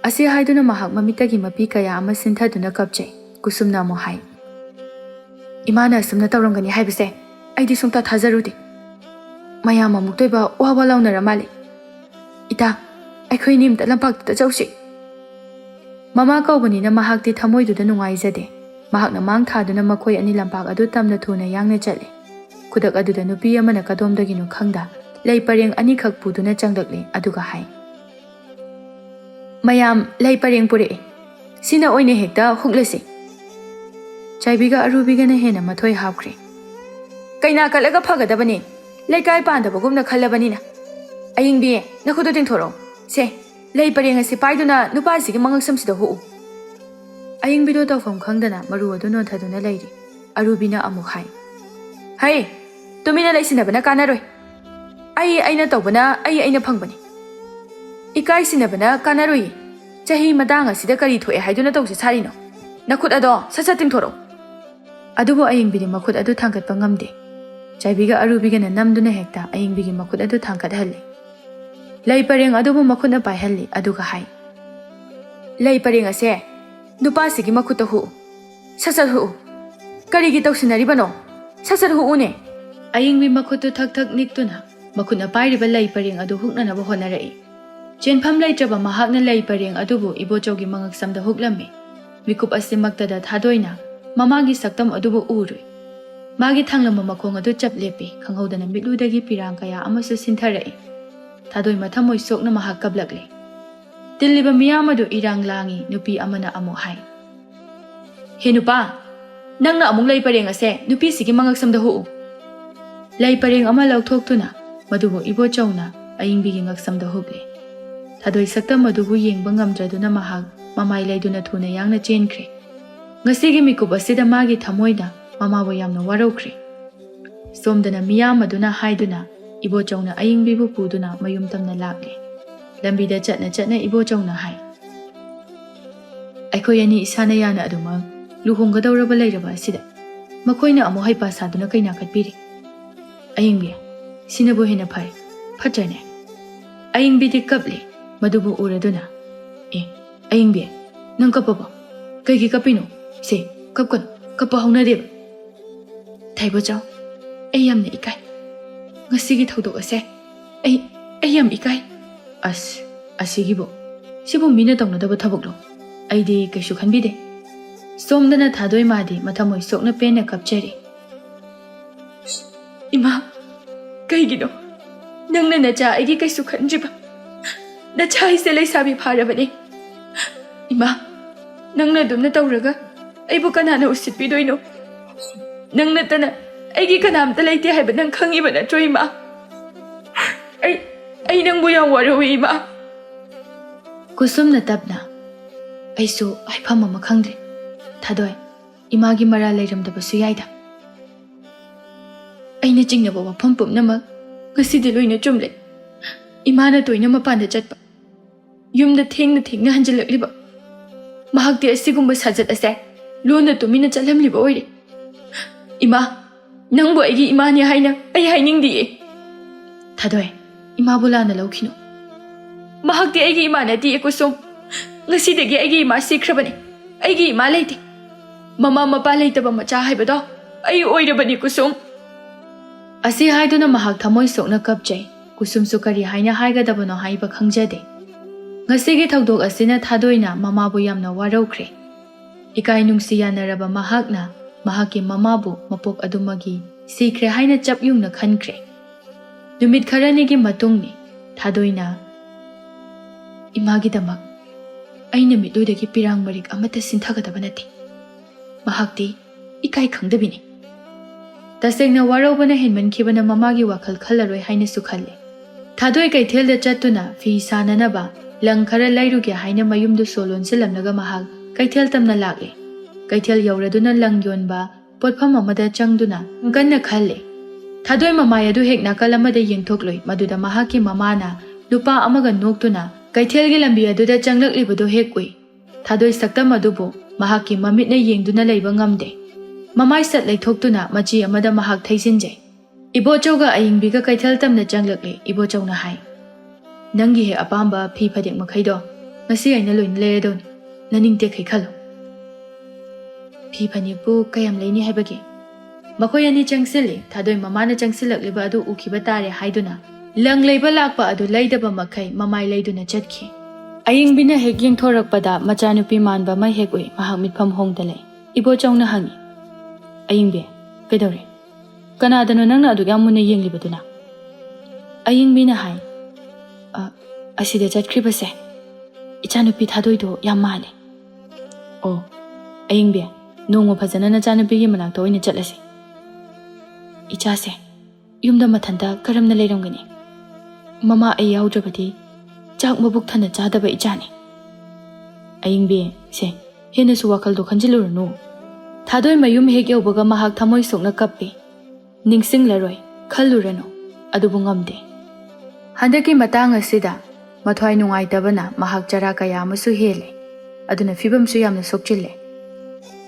Asi haiduna mahak mamitagi mapi kaya ama sinthaduna kapjai. Kusumna mo hai. Imana asumna tawramgani haibase. Aidi sungta thajarudi. Mayam amuktoiba wawa launara mali. Ita, aikhoi nimta lampak chausi. Mama kaubanina mahakti thamoiduda nungaizade. Mahakna mang thaduna makhoi ani lampak adu tamna thuna yangna chale. Kudak aduda nupi amana kadomdagino khangda. Lei pareng ani khak puduna changdakle aduga hai. Mayam lei pareng pure. Sina oine hekta huklasi. Chaibiga arubiga na hena mathoi hapkre. Kaina kalaga phagadabani. Leikai pandabagumna khallabanina. Ayingbi nakhudo tingthoro. Se lei pareng asi paiduna nupasigi mangaksam sida hu. Ayingbi do tawfam khangdana maru adu no thaduna leiri. Arubina amuk hai. Hai, tumina leisinabana kanaroi. Aina tawbana aina phangbani. Ikai sinabana kanaroi. Chahi madang asida kari thoe haiduna tawsi sarino. Nakhut ado sasa tingthoro. Adubo ayingbidi makhut adu thangkat pangamde. Chaibiga arubiga na namduna hekta ayingbigi makhut adu thangkat halle. Lei pareng adubo makhut na pai halle aduga hai. Lei pareng ase nupasigi makhut hu. Sasar hu. Karigi tawsinaribano. Sasar hu une. Ayingbi makhut thak niktuna. Makhut na pairiba lei pareng adu hukna na honarai. Chenpham leitraba mahakna lei pareng adubu ibochawgi mangaksamda huklame. Mikup asimaktada thadoina mamagi saktam adubu urui. Magi thanglama makhong adu chap lepi khanghodana mitludagi pirang kaya amasu sintharai. Thadoi mathamoi sokna mahak kablakle. Tilliba miyam adu irang langi nupi amana amu hai. He nupa, nangna amung lei pareng ase nupi sigi mangaksamda hu. Lei pareng ama lauthoktuna madubu ibochawna ayingbigi ngaksamda hukle. Thadoi saktam adubu yengba ngamdraduna mahak mamai laiduna thuna yangna chenkre. Ngasigi mikup asida magi thamoida mamabu yamna waraukre. Somdana miyam aduna haiduna ibochawna ayingbibu puduna mayum tamna lakle. Lambida chatna ibochawna hai. Aikhoi ani isana yana aduma luhonggadawraba leiraba asida. Makhoina amu haipa saduna kaina khatpiri. Ayingbi sinabu hena phai phatrane. Ayingbidi kaple madubu uraduna. Ayingbi nang kapaba kaigi kapino se kappa hauna deba. Thaibo chaw yamna ikai. Ngasigi thodok ase yam ikai. Asigibo sibu mina tawnadaba thaboklo. Aidi kaisu khanbide. Somdana thadoi madi mathamoi sokna pena kapchari. Ima kaigino nangna nacha aigi kaisu khanjiba. Nacha ise leisabi pharabani. Ima nangna dumna tawraga aibu kanana usitpidoino. Nangna tana aigi kanamta leite haiba nang khangiba natro ima. Ai nangbu yang warawi ima. Kusumna tapna aisu haifam ama khangdre. Thadoi imagi mara leiramdabasu yaida. Aina jingnaba wafam pumnamak ngasidi loina chumle. Imana toina mapanda chatpa. Yumda thengna hanjalakliba. Mahakti asigumba sajat ase lona tumina chalamliba oire. Ima nangbu aigi imani haina ai hainingdiye. Thadoi ima bulana laukhino. Mahakti aigi imana di kusum. Ngasidagi aigi ima sikrabani. Aigi ima leite. Mama mapa leitaba macha haibado ai oirabani kusum. Asi haiduna mahak thamoi sokna kapjai. Kusum sukari haina haigadabano haiba khangjade. Ngasigi thawdok asina thadoina mamabu yamna waraukre. Ikai nungsi yanaraba mahakna mahaki mamabu mapok adumagi sikre haina chapyungna khankre. Numit kharanigi matungni thadoina imagi damak aina mitudagi pirang marik amata sinthagadaba nati. Mahakti ikai khangdabini. Tasengna waraubana henmankhibana mamagi wakhal khallaroi haina sukhalle. Thadoi kaithelda chatuna fi sananaba lang khara lairuge haina mayumdu solon silamnaga mahak kaithel tamna lakle. Kaithel yauraduna lang yonba potpham amada changduna kanna khalle. Thadoi mamai adu hek nakalamada yengthokloi maduda mahaki mamana lupa amaga noktuna kaithelgi lambi aduda changlaklibadu hekui. Thadoi saktam adubu mahaki mamitna yengduna leiba ngamde. Mamai sat leithoktuna machi amada mahak thaisinjai. ꯏꯕꯣꯆꯧꯒ ꯑꯌꯤꯡꯕꯤꯒ ꯀꯩꯊꯦꯜ ꯇꯝꯅ ꯆꯪꯂꯛꯂꯦ. ꯏꯕꯣꯆꯧꯅ ꯍꯥꯏ, ꯅꯪꯒꯤ ꯍꯦꯛ ꯑꯄꯥꯝꯕ ꯐꯤ ꯐꯗꯦꯛ ꯃꯈꯩꯗꯣ ꯉꯁꯤ ꯑꯩꯅ ꯂꯣꯏꯅ ꯂꯩꯔꯗꯧꯅꯤ. ꯅꯅꯤꯡ ꯇꯦꯛꯈꯩ ꯈꯜꯂꯣ. ꯐꯤ ꯐꯅꯦꯛꯄꯨ ꯀꯌꯥꯝ ꯂꯩꯅꯤ ꯍꯥꯏꯕꯒꯦ? ꯃꯈꯣꯏ ꯑꯅꯤ ꯆꯪꯁꯤꯜꯂꯤ. ꯊꯥꯗꯣꯏ ꯃꯃꯥꯅ ꯆꯪꯁꯤꯜꯂꯛꯂꯤꯕ ꯑꯗꯨ ꯎꯈꯤꯕ ꯇꯥꯔꯦ ꯍꯥꯏꯗꯨꯅ ꯂꯪ ꯂꯩꯕ ꯂꯥꯛꯄ ꯑꯗꯨ ꯂꯩꯗꯕ ꯃꯈꯩ ꯃꯃꯥꯏ ꯂꯩꯗꯨꯅ ꯆꯠꯈꯤ. ꯑꯌꯤꯡꯕꯤꯅ ꯍꯦꯛ ꯌꯦꯡꯊꯣꯔꯛꯄꯗ ꯃꯆꯥꯅꯨꯄꯤ ꯃꯥꯟꯕ ꯑꯃ ꯍꯦꯛ ꯎꯏ. ꯃꯍꯥꯛ ꯃꯤꯠꯐꯝ ꯍꯣꯡꯗ ꯂꯩ. ꯏꯕꯣꯆꯧꯅ ꯍꯪꯉꯤ, ꯑꯌꯤꯡꯕꯤ, ꯀꯩꯗꯧꯔꯦ? ꯀꯅꯥꯗꯅꯣ ꯅꯪꯅ ꯑꯗꯨꯛ ꯌꯥꯝ ꯃꯨꯟꯅ ꯌꯦꯡꯂꯤꯕꯗꯨꯅ? ꯑꯌꯤꯡꯕꯤꯅ ꯍꯥꯏ, ꯑꯁꯤꯗ ꯆꯠꯈ꯭ꯔꯤꯕꯁꯦ ꯏꯆꯥꯅꯨꯄꯤ ꯊꯥꯗꯣꯏꯗꯣ ꯌꯥꯝ ꯃꯥꯜꯂꯦ. ꯑꯣ, ꯑꯌꯤꯡꯕꯤ, ꯅꯣꯡꯃ ꯐꯖꯅ ꯅꯆꯥꯅꯨꯄꯤꯒꯤ ꯃꯅꯥꯛꯇ ꯑꯣꯏꯅ ꯆꯠꯂꯁꯤ. ꯏꯆꯥꯁꯦ ꯌꯨꯝꯗ ꯃꯊꯟꯇ ꯀꯔꯝꯅ ꯂꯩꯔꯝꯒꯅꯤ? ꯃꯃꯥ ꯑꯩ ꯌꯥꯎꯗ꯭ꯔꯕꯗꯤ ꯆꯥꯛ ꯃꯕꯨꯛ ꯊꯟꯅ ꯆꯥꯗꯕ ꯏꯆꯥꯅꯤ. ꯑꯌꯤꯡꯕꯤ, ꯁꯦ ꯍꯦꯟꯅꯁꯨ ꯋꯥꯈꯜꯗꯣ ꯈꯟꯖꯤꯜꯂꯨꯔꯅꯨ. ꯊꯥꯗꯣꯏ ꯃꯌꯨꯝ ꯍꯦꯛ ꯌꯧꯕꯒ ꯃꯍꯥꯛ ꯊꯃꯣꯏ ꯁꯣꯛꯅ ꯀꯞꯄꯤ. ꯅꯤꯡꯁꯤꯡꯂꯔꯣꯏ, ꯈꯜꯂꯨꯔꯅꯨ, ꯑꯗꯨꯕꯨ ꯉꯝꯗꯦ. ꯍꯟꯗꯛꯀꯤ ꯃꯇꯥꯡ ꯑꯁꯤꯗ ꯃꯊ꯭ꯋꯥꯏ ꯅꯨꯡꯉꯥꯏꯇꯕꯅ ꯃꯍꯥꯛ ꯆꯔꯥ ꯀꯌꯥ ꯑꯃꯁꯨ ꯍꯦꯜꯂꯦ. ꯑꯗꯨꯅ ꯐꯤꯕꯝꯁꯨ ꯌꯥꯝꯅ ꯁꯣꯛꯆꯤꯜꯂꯦ.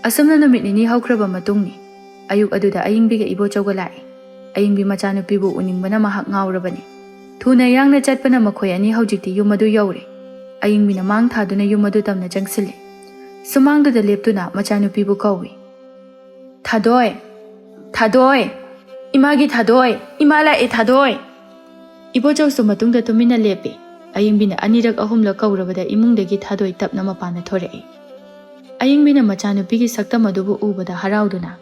ꯑꯁꯨꯝꯅ ꯅꯨꯃꯤꯠ ꯅꯤꯅꯤ ꯍꯧꯈ꯭ꯔꯕ ꯃꯇꯨꯡꯅꯤ. ꯑꯌꯨꯛ ꯑꯗꯨꯗ ꯑꯌꯤꯡꯕꯤꯒ ꯏꯕꯣꯆꯧꯒ ꯂꯥꯛꯏ. ꯑꯌꯤꯡꯕꯤ ꯃꯆꯥꯅꯨꯄꯤꯕꯨ ꯎꯅꯤꯡꯕꯅ ꯃꯍꯥꯛ ꯉꯥꯎꯔꯕꯅꯤ. ꯊꯨꯅ ꯌꯥꯡꯅ ꯆꯠꯄꯅ ꯃꯈꯣꯏ ꯑꯅꯤ ꯍꯧꯖꯤꯛꯇꯤ ꯌꯨꯝ ꯑꯗꯨ ꯌꯧꯔꯦ. ꯑꯌꯤꯡꯕꯤꯅ ꯃꯥꯡ ꯊꯥꯗꯨꯅ ꯌꯨꯝ ꯑꯗꯨ ꯇꯝꯅ ꯆꯪꯁꯤꯜꯂꯦ. ꯁꯨꯃꯥꯡꯗꯨꯗ ꯂꯦꯞꯇꯨꯅ ꯃꯆꯥꯅꯨꯄꯤꯕꯨ ꯀꯧꯏ. ꯊꯥꯗꯣꯏ, ꯊꯥꯗꯣꯏ, ꯏꯃꯥꯒꯤ ꯊꯥꯗꯣꯏ, ꯏꯃꯥ ꯂꯥꯛꯑꯦ ꯊꯥꯗꯣꯏ. ꯏꯕꯣꯆꯧꯁꯨ ꯃꯇꯨꯡꯗ ꯇꯨꯃꯤꯟꯅ ꯂꯦꯞꯄꯤ. ꯑꯌꯤꯡꯕꯤꯅ ꯑꯅꯤꯔꯛ ꯑꯍꯨꯝꯂꯛ ꯀꯧꯔꯕꯗ ꯏꯃꯨꯡꯗꯒꯤ ꯊꯥꯗꯣꯏ ꯇꯞꯅ ꯃꯄꯥꯟꯗ ꯊꯣꯔꯛꯏ. ꯑꯌꯤꯡꯕꯤꯅ ꯃꯆꯥꯅꯨꯄꯤꯒꯤ ꯁꯛꯇꯝ ꯑꯗꯨꯕꯨ ꯎꯕꯗ ꯍꯔꯥꯎꯗꯨꯅ,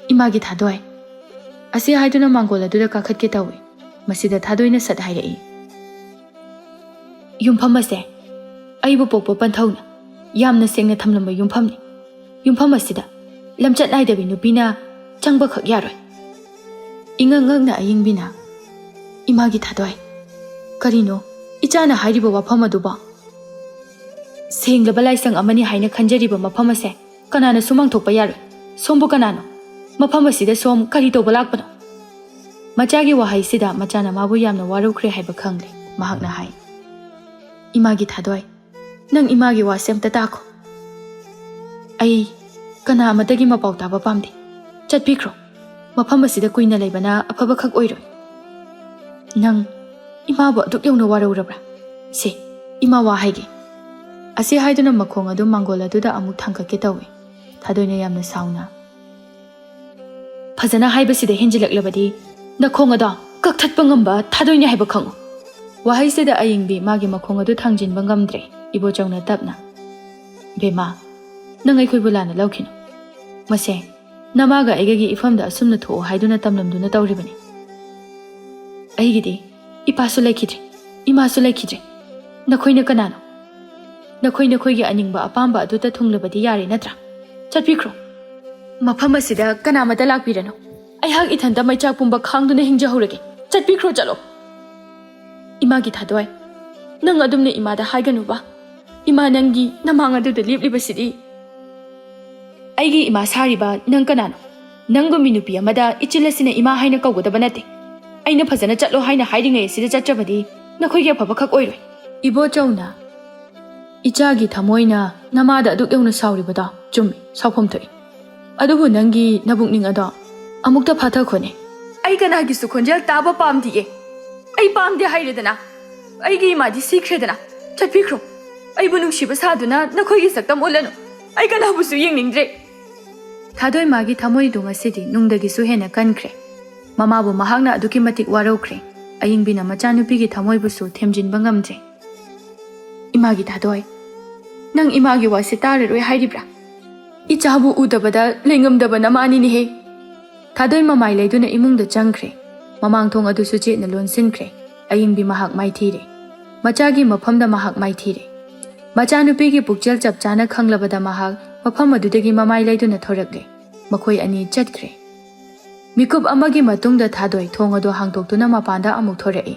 ꯏꯃꯥꯒꯤ ꯊꯥꯗꯣꯏ, ꯑꯁꯤ ꯍꯥꯏꯗꯨꯅ ꯃꯥꯡꯒꯣꯜ ꯑꯗꯨꯗ ꯀꯥꯈꯠꯀꯦ ꯇꯧꯏ. ꯃꯁꯤꯗ ꯊꯥꯗꯣꯏꯅ ꯁꯠ ꯍꯥꯏꯔꯛꯏ, ꯌꯨꯝꯐꯝ ꯑꯁꯦ ꯑꯩꯕꯨ ꯄꯣꯛꯄ ꯄꯟꯊꯧꯅ ꯌꯥꯝꯅ ꯁꯦꯡꯅ ꯊꯝꯂꯝꯕ ꯌꯨꯝꯐꯝꯅꯤ. ꯌꯨꯝꯐꯝ ꯑꯁꯤꯗ ꯂꯝꯆꯠ ꯅꯥꯏꯗꯕꯤ ꯅꯨꯄꯤꯅ ꯆꯪꯕꯈꯛ ꯌꯥꯔꯣꯏ. ꯏꯉꯛ ꯉꯛꯅ ꯑꯌꯤꯡꯕꯤꯅ, ꯏꯃꯥꯒꯤ ꯊꯥꯗꯣꯏ, ꯀꯔꯤꯅꯣ ꯏꯆꯥꯅ ꯍꯥꯏꯔꯤꯕ ꯋꯥꯐꯝ ꯑꯗꯨꯕꯣ? ꯁꯦꯡꯂꯕ ꯂꯥꯏꯁꯪ ꯑꯃꯅꯤ ꯍꯥꯏꯅ ꯈꯟꯖꯔꯤꯕ ꯃꯐꯝ ꯑꯁꯦ ꯀꯅꯥꯅꯁꯨ ꯃꯥꯡꯊꯣꯛꯄ ꯌꯥꯔꯣꯏ. ꯁꯣꯝꯕꯨ ꯀꯅꯥꯅꯣ? ꯃꯐꯝ ꯑꯁꯤꯗ ꯁꯣꯝ ꯀꯔꯤ ꯇꯧꯕ ꯂꯥꯛꯄꯅꯣ? ꯃꯆꯥꯒꯤ ꯋꯥꯍꯩꯁꯤꯗ ꯃꯆꯥꯅ ꯃꯥꯕꯨ ꯌꯥꯝꯅ ꯋꯥꯔꯧꯈ꯭ꯔꯦ ꯍꯥꯏꯕ ꯈꯪꯂꯦ. ꯃꯍꯥꯛꯅ ꯍꯥꯏ, ꯏꯃꯥꯒꯤ ꯊꯥꯗꯣꯏ, ꯅꯪ ꯏꯃꯥꯒꯤ ꯋꯥꯁꯦ ꯑꯝꯇ ꯇꯥꯈꯣ. ꯑꯩ ꯀꯅꯥ ꯑꯃꯇꯒꯤ ꯃꯄꯥꯎ ꯇꯥꯕ ꯄꯥꯝꯗꯦ. ꯆꯠꯄꯤꯈ꯭ꯔꯣ. ꯃꯐꯝ ꯑꯁꯤꯗ ꯀꯨꯏꯅ ꯂꯩꯕꯅ ꯑꯐꯕꯈꯛ ꯑꯣꯏꯔꯣꯏ. ꯅꯪ ꯏꯃꯥꯕꯨ ꯑꯗꯨꯛ ꯌꯧꯅ ꯋꯥꯔꯧꯔꯕ꯭ꯔꯥ? ꯁꯦ, ꯏꯃꯥ ꯋꯥ ꯍꯥꯏꯒꯦ. ꯑꯁꯤ ꯍꯥꯏꯗꯨꯅ ꯃꯈꯣꯡ ꯑꯗꯨ ꯃꯥꯡꯒꯣꯜ ꯑꯗꯨꯗ ꯑꯃꯨꯛ ꯊꯥꯡꯒꯠꯀꯦ ꯇꯧꯏ. ꯊꯥꯗꯣꯏꯅ ꯌꯥꯝꯅ ꯁꯥꯎꯅ, ꯐꯖꯅ ꯍꯥꯏꯕꯁꯤꯗ ꯍꯦꯟꯖꯤꯜꯂꯛꯂꯕꯗꯤ ꯅꯈꯣꯡ ꯑꯗꯣ ꯀꯛꯊꯠꯄ ꯉꯝꯕ ꯊꯥꯗꯣꯏꯅꯦ ꯍꯥꯏꯕ ꯈꯪꯉꯨ. ꯋꯥꯍꯩꯁꯤꯗ ꯑꯌꯤꯡꯕꯤ ꯃꯥꯒꯤ ꯃꯈꯣꯡ ꯑꯗꯨ ꯊꯥꯡꯖꯤꯟꯕ ꯉꯝꯗ꯭ꯔꯦ. ꯏꯕꯣꯆꯧꯅ ꯇꯞꯅ, ꯕꯦꯃꯥ, ꯅꯪ ꯑꯩꯈꯣꯏꯕꯨ ꯂꯥꯟꯅ ꯂꯧꯈꯤꯅꯨ. ꯃꯁꯦ ꯅꯃꯥꯒ ꯑꯩꯒꯒꯤ ꯏꯐꯝꯗ ꯑꯁꯨꯝꯅ ꯊꯣꯛꯑꯣ ꯍꯥꯏꯗꯨꯅ ꯇꯝꯂꯝꯗꯨꯅ ꯇꯧꯔꯤꯕꯅꯤ. ꯑꯩꯒꯤꯗꯤ ꯏꯄꯥꯁꯨ ꯂꯩꯈꯤꯗ꯭ꯔꯦ, ꯏꯃꯥꯁꯨ ꯂꯩꯈꯤꯗ꯭ꯔꯦ. ꯅꯈꯣꯏꯅ ꯀꯅꯥꯅꯣ? ꯅꯈꯣꯏꯒꯤ ꯑꯅꯤꯡꯕ ꯑꯄꯥꯝꯕ ꯑꯗꯨꯇ ꯊꯨꯡꯂꯕꯗꯤ ꯌꯥꯔꯦ ꯅꯠꯇ꯭ꯔꯥ? ꯆꯠꯄꯤꯈ꯭ꯔꯣ. ꯃꯐꯝ ꯑꯁꯤꯗ ꯀꯅꯥꯃꯇ ꯂꯥꯛꯄꯤꯔꯅꯨ. ꯑꯩꯍꯥꯛ ꯏꯊꯟꯇ ꯃꯩꯆꯥꯛ ꯄꯨꯝꯕ ꯈꯥꯡꯗꯨꯅ ꯍꯤꯡꯖꯍꯧꯔꯒꯦ. ꯆꯠꯄꯤꯈ꯭ꯔꯣ, ꯆꯠꯂꯣ. ꯏꯃꯥꯒꯤ ꯊꯥꯗꯣꯏ, ꯅꯪ ꯑꯗꯨꯝꯅ ꯏꯃꯥꯗ ꯍꯥꯏꯒꯅꯨꯕ. ꯏꯃꯥ ꯅꯪꯒꯤ ꯅꯃꯥꯡ ꯑꯗꯨꯗ ꯂꯦꯞꯂꯤꯕꯁꯤꯗꯤ ꯑꯩꯒꯤ ꯏꯃꯥ ꯁꯥꯔꯤꯕ ꯅꯪ ꯀꯅꯥꯅꯣ? ꯅꯪꯒꯨꯝꯕꯤ ꯅꯨꯄꯤ ꯑꯃꯗ ꯏꯆꯤꯜ ꯑꯁꯤꯅ ꯏꯃꯥ ꯍꯥꯏꯅ ꯀꯧꯒꯗꯕ ꯅꯠꯇꯦ. ꯑꯩꯅ ꯐꯖꯅ ꯆꯠꯂꯣ ꯍꯥꯏꯅ ꯍꯥꯏꯔꯤꯉꯩ ꯑꯁꯤꯗ ꯆꯠꯇ꯭ꯔꯕꯗꯤ ꯅꯈꯣꯏꯒꯤ ꯑꯐꯕꯈꯛ ꯑꯣꯏꯔꯣꯏ. ꯏꯕꯣꯆꯧꯅ, ꯏꯆꯥꯒꯤ ꯊꯃꯣꯏꯅ ꯅꯃꯥꯗ ꯑꯗꯨꯛ ꯌꯧꯅ ꯁꯥꯎꯔꯤꯕꯗꯣ ꯆꯨꯝꯃꯤ, ꯁꯥꯎꯐꯝ ꯊꯣꯛꯏ. ꯑꯗꯨꯕꯨ ꯅꯪꯒꯤ ꯅꯕꯨꯛꯅꯤꯡ ꯑꯗꯣ ꯑꯃꯨꯛꯇ ꯐꯥꯊꯈꯣꯅꯦ. ꯑꯩ ꯀꯅꯥꯒꯤꯁꯨ ꯈꯣꯟꯖꯦꯜ ꯇꯥꯕ ꯄꯥꯝꯗꯤꯌꯦ. ꯑꯩ ꯄꯥꯝꯗꯦ ꯍꯥꯏꯔꯦꯗꯅ. ꯑꯩꯒꯤ ꯏꯃꯥꯗꯤ ꯁꯤꯈ꯭ꯔꯦꯗꯅ. ꯆꯠꯄꯤꯈ꯭ꯔꯣ. ꯑꯩꯕꯨ ꯅꯨꯡꯁꯤꯕ ꯁꯥꯗꯨꯅ ꯅꯈꯣꯏꯒꯤ ꯁꯛꯇꯝ ꯎꯠꯂꯅꯨ. ꯑꯩ ꯀꯅꯥꯕꯨꯁꯨ ꯌꯦꯡꯅꯤꯡꯗ꯭ꯔꯦ. ꯊꯥꯗꯣꯏ ꯃꯥꯒꯤ ꯊꯃꯣꯏꯗꯨ ꯉꯁꯤꯗꯤ ꯅꯨꯡꯗꯒꯤꯁꯨ ꯍꯦꯟꯅ ꯀꯟꯈ꯭ꯔꯦ. ꯃꯃꯥꯕꯨ ꯃꯍꯥꯛꯅ ꯑꯗꯨꯛꯀꯤ ꯃꯇꯤꯛ ꯋꯥꯔꯧꯈ꯭ꯔꯦ. ꯑꯌꯤꯡꯕꯤꯅ ꯃꯆꯥꯅꯨꯄꯤꯒꯤ ꯊꯃꯣꯏꯕꯨꯁꯨ ꯊꯦꯝꯖꯤꯟꯕ ꯉꯝꯗ꯭ꯔꯦ. ꯏꯃꯥꯒꯤ ꯊꯥꯗꯣꯏ, ꯅꯪ ꯏꯃꯥꯒꯤ ꯋꯥꯁꯦ ꯇꯥꯔꯔꯣꯏ ꯍꯥꯏꯔꯤꯕ꯭ꯔꯥ? ꯏꯆꯥꯕꯨ ꯎꯗꯕꯗ ꯂꯩꯉꯝꯗꯕ ꯅꯃꯥꯅꯤꯅꯦꯍꯦ. ꯊꯥꯗꯣꯏ ꯃꯃꯥꯏ ꯂꯩꯗꯨꯅ ꯏꯃꯨꯡꯗ ꯆꯪꯈ꯭ꯔꯦ. ꯃꯃꯥꯡꯊꯣꯡ ꯑꯗꯨꯁꯨ ꯆꯦꯠꯅ ꯂꯣꯟꯁꯤꯟꯈ꯭ꯔꯦ. ꯑꯌꯤꯡꯕꯤ ꯃꯍꯥꯛ ꯃꯥꯏꯊꯤꯔꯦ. ꯃꯆꯥꯒꯤ ꯃꯐꯝꯗ ꯃꯍꯥꯛ ꯃꯥꯏꯊꯤꯔꯦ. ꯃꯆꯥꯅꯨꯄꯤꯒꯤ ꯄꯨꯛꯆꯦꯜ ꯆꯞ ꯆꯥꯅ ꯈꯪꯂꯕꯗ ꯃꯍꯥꯛ ꯃꯐꯝ ꯑꯗꯨꯗꯒꯤ ꯃꯃꯥꯏ ꯂꯩꯗꯨꯅ ꯊꯣꯔꯛꯂꯦ. ꯃꯈꯣꯏ ꯑꯅꯤ ꯆꯠꯈ꯭ꯔꯦ. ꯃꯤꯀꯨꯞ ꯑꯃꯒꯤ ꯃꯇꯨꯡꯗ ꯊꯥꯗꯣꯏ ꯊꯣꯡ ꯑꯗꯨ ꯍꯥꯡꯗꯣꯛꯇꯨꯅ ꯃꯄꯥꯟꯗ ꯑꯃꯨꯛ ꯊꯣꯔꯛꯏ.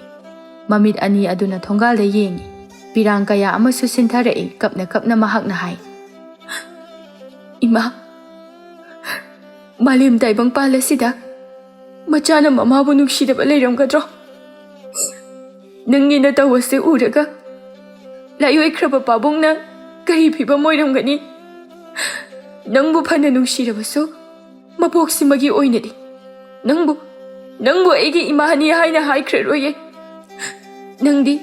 ꯃꯃꯤꯠ ꯑꯅꯤ ꯑꯗꯨꯅ ꯊꯣꯡꯒꯥꯜꯗ ꯌꯦꯡꯉꯤ. ꯄꯤꯔꯥꯡ ꯀꯌꯥ ꯑꯃꯁꯨ ꯁꯤꯟꯊꯔꯛꯏ. ꯀꯞꯅ ꯀꯞꯅ ꯃꯍꯥꯛꯅ ꯍꯥꯏ, ꯏꯃꯥ, ꯃꯥꯂꯦꯝ ꯇꯥꯏꯕꯪꯄꯥꯜ ꯑꯁꯤꯗ ꯃꯆꯥꯅ ꯃꯃꯥꯕꯨ ꯅꯨꯡꯁꯤꯗꯕ ꯂꯩꯔꯝꯒꯗ꯭ꯔꯣ? ꯅꯪꯒꯤ ꯅꯇꯧ ꯑꯁꯤ ꯎꯔꯒ ꯂꯥꯏꯑꯣꯏꯈ꯭ꯔꯕ ꯄꯥꯕꯨꯡꯅ ꯀꯔꯤ ꯐꯤꯕꯝ ꯑꯣꯏꯔꯝꯒꯅꯤ? ꯅꯪꯕꯨ ꯐꯅ ꯅꯨꯡꯁꯤꯔꯕꯁꯨ ꯃꯄꯣꯛꯁꯤꯃꯒꯤ ꯑꯣꯏꯅꯗꯤ ꯅꯪꯕꯨ ꯑꯩꯒꯤ ꯏꯃꯥꯅꯤ ꯍꯥꯏꯅ ꯍꯥꯏꯈ꯭ꯔꯔꯣꯏꯌꯦ꯫ ꯅꯪꯗꯤ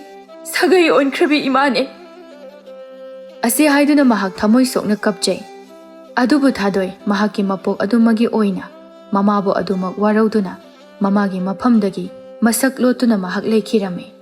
ꯁꯥꯒꯩ ꯑꯣꯟꯈ꯭ꯔꯕꯤ ꯏꯃꯥꯅꯦ꯫ ꯑꯁꯤ ꯍꯥꯏꯗꯨꯅ ꯃꯍꯥꯛ ꯊꯃꯣꯏ ꯁꯣꯛꯅ ꯀꯞꯆꯩ꯫ ꯑꯗꯨꯕꯨ ꯊꯥꯗꯣꯏ ꯃꯍꯥꯛꯀꯤ ꯃꯄꯣꯛ ꯑꯗꯨꯃꯒꯤ ꯑꯣꯏꯅ ꯃꯃꯥꯕꯨ ꯑꯗꯨꯃꯛ ꯋꯥꯔꯧꯗꯨꯅ ꯃꯃꯥꯒꯤ ꯃꯐꯝꯗꯒꯤ ꯃꯁꯛ ꯂꯣꯠꯇꯨꯅ ꯃꯍꯥꯛ ꯂꯩꯈꯤꯔꯝꯃꯤ꯫